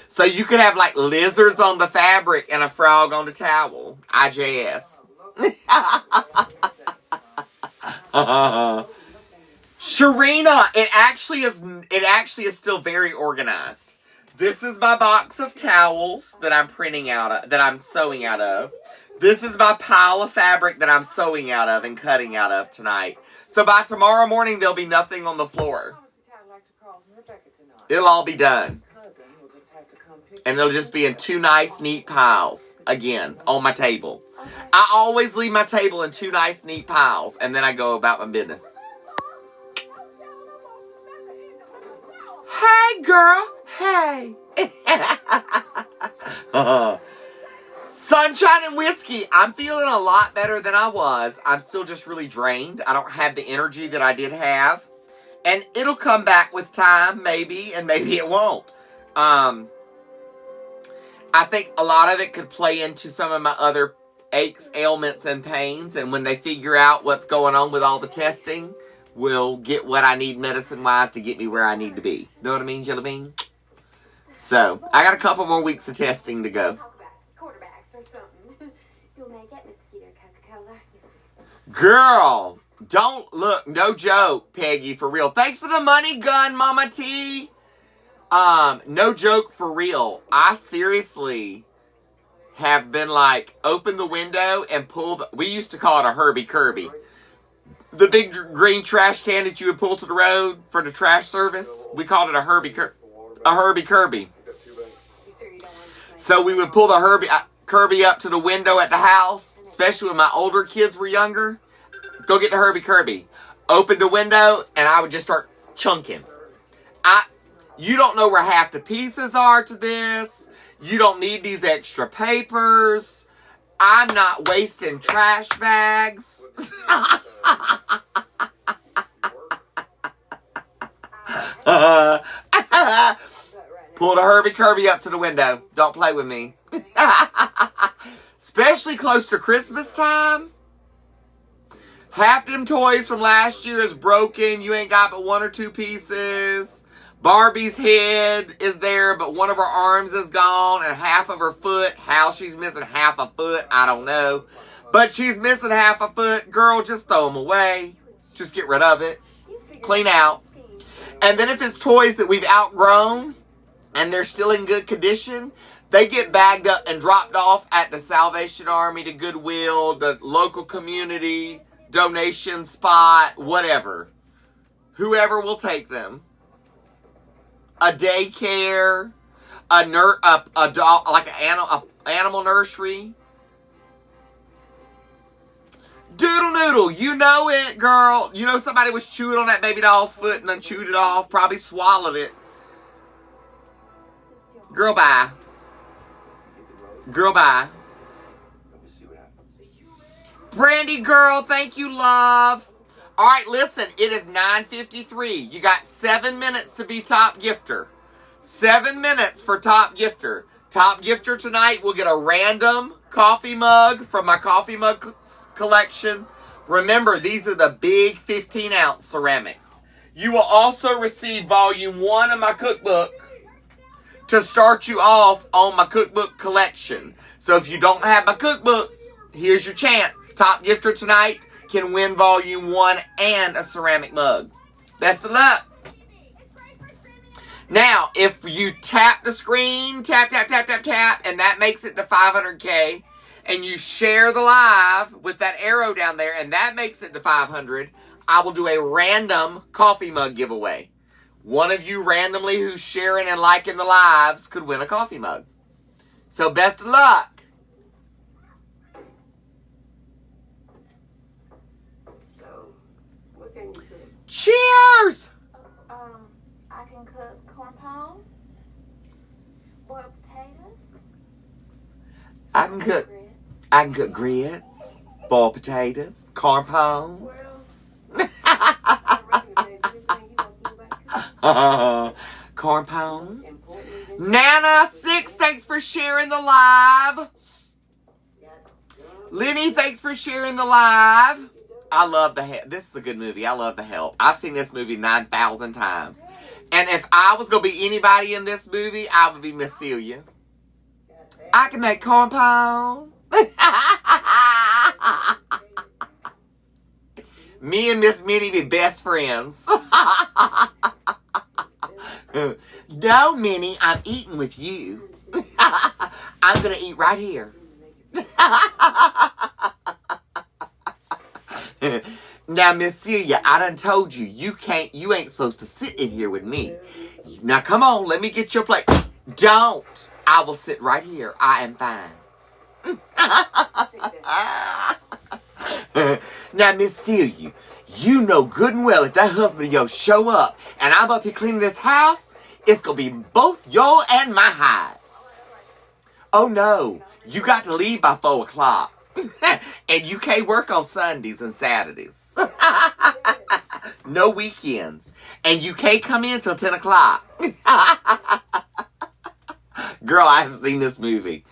So you could have like lizards on the fabric and a frog on the towel. IJS. Sharina, it actually is still very organized. This is my box of towels that I'm printing out of, that I'm sewing out of. This is my pile of fabric that I'm sewing out of and cutting out of tonight. So by tomorrow morning, there'll be nothing on the floor. It'll all be done. And it'll just be in two nice, neat piles, again, on my table. I always leave my table in two nice, neat piles, and then I go about my business. Hey, girl. Hey. Sunshine and whiskey. I'm feeling a lot better than I was. I'm still just really drained. I don't have the energy that I did have. And it'll come back with time, maybe, and maybe it won't. I think a lot of it could play into some of my other aches, ailments, and pains. And when they figure out what's going on with all the testing, we'll get what I need medicine-wise to get me where I need to be. Know what I mean, Jelly Bean? So, I got a couple more weeks of testing to go. Quarterbacks or something. You'll make it, mosquito Coca-Cola. Girl, don't look, no joke, Peggy, for real. Thanks for the money gun, Mama T. No joke, for real. I seriously have been like, open the window and pull the, we used to call it a Herbie Kirby. The big green trash can that you would pull to the road for the trash service. We called it a Herbie Kirby. So we would pull the Kirby up to the window at the house, especially when my older kids were younger. Go get the Herbie Kirby. Open the window, and I would just start chunking. You don't know where half the pieces are to this. You don't need these extra papers. I'm not wasting trash bags. Pull the Herbie Kirby up to the window. Don't play with me. Especially close to Christmas time. Half them toys from last year is broken. You ain't got but one or two pieces. Barbie's head is there, but one of her arms is gone and half of her foot. How she's missing half a foot, I don't know. But she's missing half a foot. Girl, just throw them away. Just get rid of it. Clean out. And then if it's toys that we've outgrown and they're still in good condition, they get bagged up and dropped off at the Salvation Army, the Goodwill, the local community donation spot, whatever. Whoever will take them. A daycare, a dog, like an animal nursery. Doodle noodle, you know it, girl. You know somebody was chewing on that baby doll's foot and then chewed it off, probably swallowed it. Girl, bye. Girl, bye. Brandy girl, thank you, love. All right, listen, it is 9:53. You got 7 minutes to be top gifter. 7 minutes for top gifter. Top gifter tonight will get a random coffee mug from my coffee mug collection. Remember, these are the big 15-ounce ceramics. You will also receive volume 1 of my cookbook to start you off on my cookbook collection. So if you don't have my cookbooks, here's your chance. Top gifter tonight can win volume 1 and a ceramic mug. Best of luck. Now, if you tap the screen, tap, and that makes it to 500K, and you share the live with that arrow down there, and that makes it to 500, I will do a random coffee mug giveaway. One of you randomly who's sharing and liking the lives could win a coffee mug. So best of luck. So, what can you cook? Cheers! I can cook corn pone, boiled potatoes, I can cook grits, boiled potatoes, corn pone. Well, I recognize everything you don't think about cooking. Corn pone. Important than Nana 6, thanks for sharing the live. Lenny, thanks for sharing the live. I love the Help. This is a good movie. I love The Help. I've seen this movie 9,000 times. And if I was going to be anybody in this movie, I would be Miss Celia. I can make corn pone. Me and Miss Minnie be best friends. No, Minnie, I'm eating with you. I'm going to eat right here. Now, Miss Celia, I done told you, you ain't supposed to sit in here with me. Now, come on, let me get your plate. Don't. I will sit right here. I am fine. Now, Miss Celia, you know good and well if that husband of yours show up and I'm up here cleaning this house, it's going to be both your and my hide. Oh, no. You got to leave by 4 o'clock. And you can't work on Sundays and Saturdays. No weekends. And you can't come in till 10 o'clock. Girl, I have seen this movie.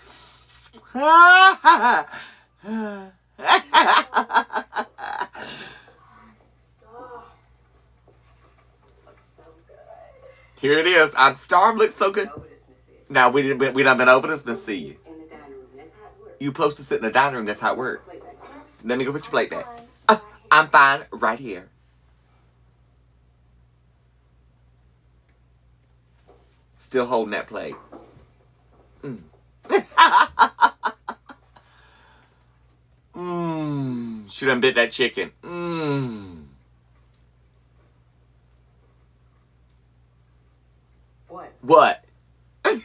Here it is. I'm starved. Looks so good. Now, we done been over this, Miss Celia. in the dining room. That's how it works. You supposed to sit in the dining room. That's how it works. Play back. Let me go put your plate back. I'm fine right here. Still holding that plate. She done bit that chicken. What? What? You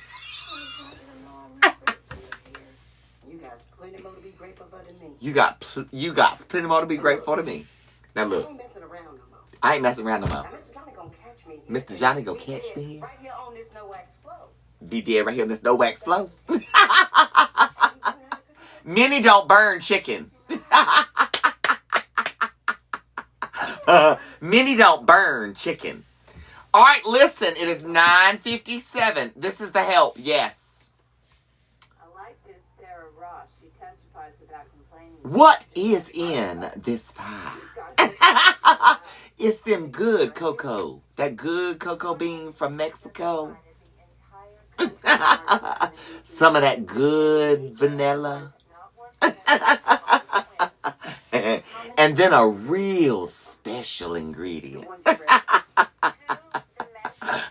guys plenty more to be grateful for than me. You got plenty more to be grateful to me. Now I look, ain't messing around no more. I ain't messing around no more. Now, Mr. Johnny gonna catch me. Mr. Johnny gonna catch me here? Right here on this no wax flow. Be dead right here in this no wax flow. Minnie don't burn chicken. Minnie don't burn chicken. All right, listen. It is 9:57. This is The Help. Yes. I like this Sarah Ross. She testifies without complaining. What is in this pie? It's them good cocoa. That good cocoa bean from Mexico. Some of that good vanilla. And then a real special ingredient.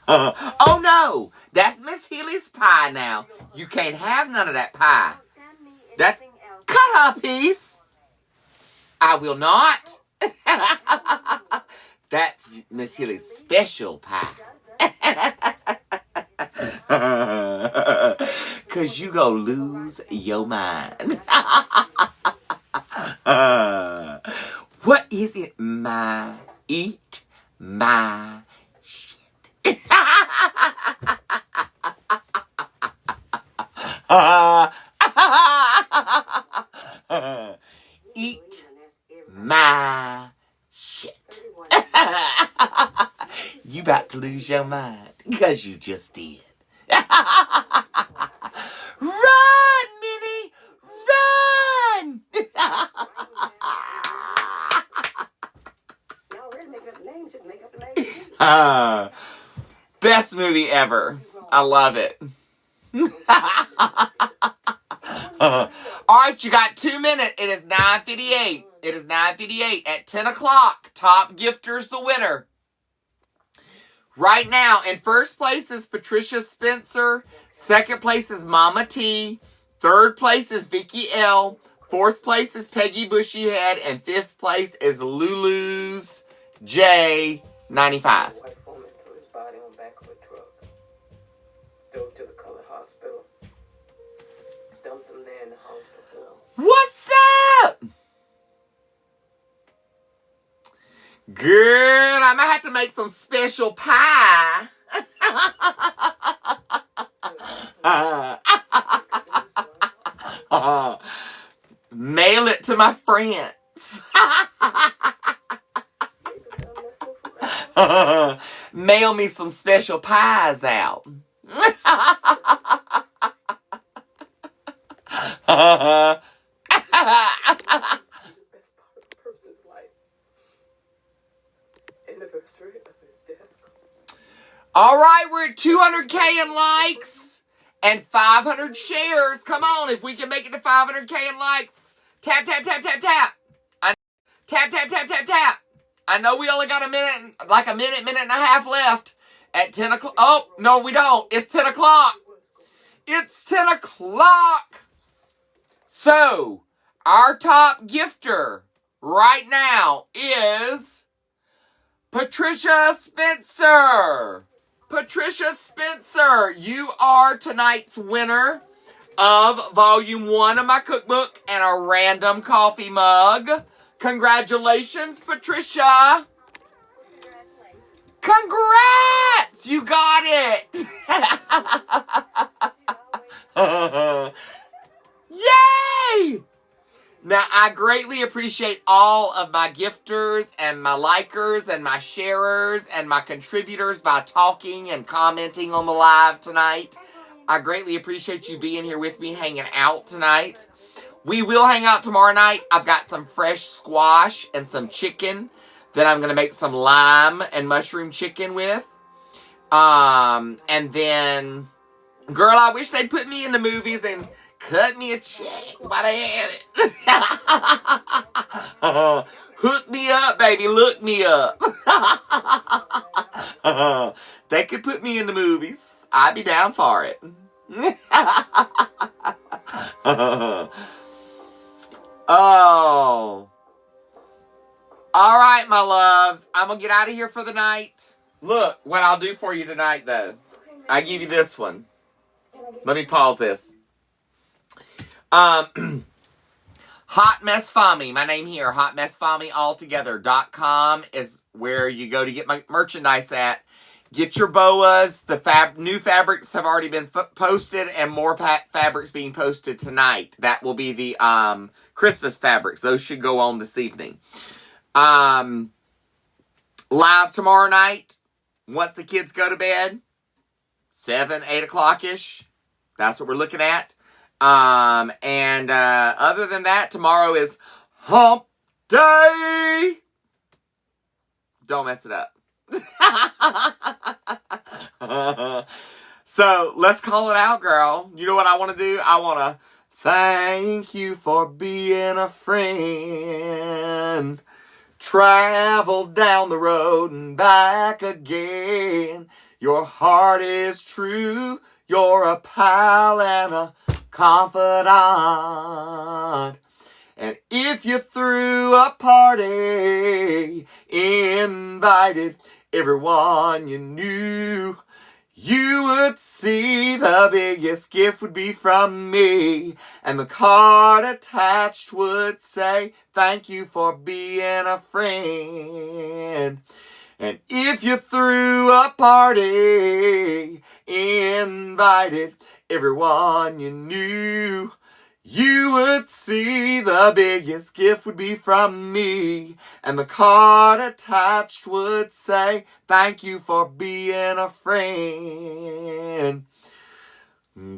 Oh no! That's Miss Healy's pie now. You can't have none of that pie. That's cut her a piece. I will not. That's Miss Healy's special pie. Cause you gonna lose your mind. What is it? Eat my shit. Eat my shit. You about to lose your mind. Because you just did. Run, Minnie! Run! Y'all really making up names, just make up the names. Best movie ever. I love it. All right, you got 2 minutes. It is 9:58. It is 9:58. At 10 o'clock, top gifter's the winner. Right now, in first place is Patricia Spencer. Second place is Mama T. Third place is Vicky L. Fourth place is Peggy Bushyhead. And fifth place is Lulu's J95. White foreman threw his body on back of a truck. Drove to the colored hospital. Dumped him there in the hospital. What's up? Girl, I might have to make some special pie. Mail it to my friends. Mail me some special pies out. Anniversary of his death. All right, we're at 200K in likes and 500 shares. Come on, if we can make it to 500K in likes. Tap, tap, tap, tap, tap. Tap, tap, tap, tap, tap. I know we only got a minute and a half left. At 10 o'clock. Oh, no, we don't. It's 10 o'clock. It's 10 o'clock. So, our top gifter right now is Patricia Spencer. Patricia Spencer, you are tonight's winner of Volume 1 of my cookbook and a random coffee mug. Congratulations, Patricia. Congrats! You got it. Yay! Now, I greatly appreciate all of my gifters and my likers and my sharers and my contributors by talking and commenting on the live tonight. I greatly appreciate you being here with me, hanging out tonight. We will hang out tomorrow night. I've got some fresh squash and some chicken that I'm going to make some lime and mushroom chicken with. And then, girl, I wish they'd put me in the movies and cut me a check while they had it. Hook me up, baby. Look me up. They could put me in the movies. I'd be down for it. Oh. All right, my loves. I'm going to get out of here for the night. Look what I'll do for you tonight, though. I give you this one. Let me pause this. Hot Mess Fami, my name here, hotmessfamialtogether.com is where you go to get my merchandise at. Get your boas. The new fabrics have already been posted and more fabrics being posted tonight. That will be the Christmas fabrics. Those should go on this evening. Live tomorrow night, once the kids go to bed, 7, 8 o'clock-ish. That's what we're looking at. Other than that, tomorrow is Hump Day. Don't mess it up. So, let's call it out, girl. You know what I want to do? I want to thank you for being a friend. Travel down the road and back again. Your heart is true. You're a pal and a confidant. And if you threw a party, invited everyone you knew, you would see the biggest gift would be from me. And the card attached would say, thank you for being a friend. And if you threw a party, invited everyone you knew, you would see the biggest gift would be from me. And the card attached would say, thank you for being a friend.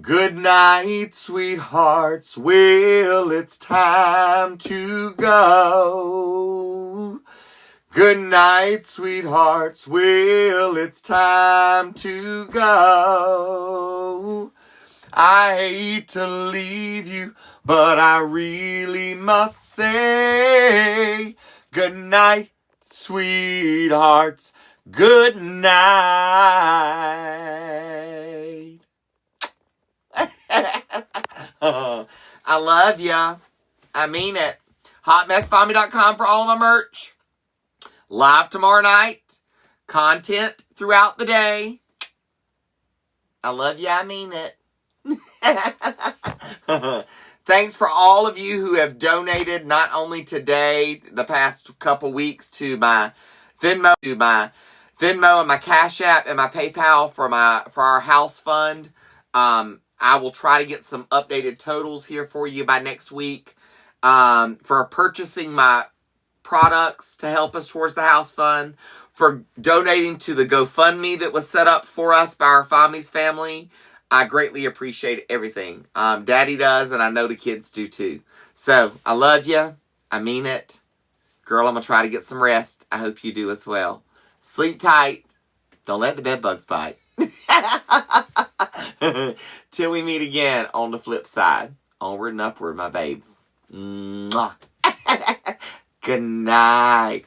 Good night, sweethearts. Well, it's time to go. Good night, sweethearts. Well, it's time to go. I hate to leave you, but I really must say good night, sweethearts. Good night. I love ya. I mean it. HotMessFindMe.com for all of my merch. Live tomorrow night. Content throughout the day. I love you. I mean it. Thanks for all of you who have donated, not only today, the past couple weeks, to my Venmo, and my Cash App and my PayPal for our house fund. I will try to get some updated totals here for you by next week. For purchasing my products to help us towards the house fund, for donating to the GoFundMe that was set up for us by our family's family. I greatly appreciate everything. Daddy does, and I know the kids do too. So, I love you. I mean it. Girl, I'm going to try to get some rest. I hope you do as well. Sleep tight. Don't let the bed bugs bite. Till we meet again on the flip side. Onward and upward, my babes. Mwah. Good night.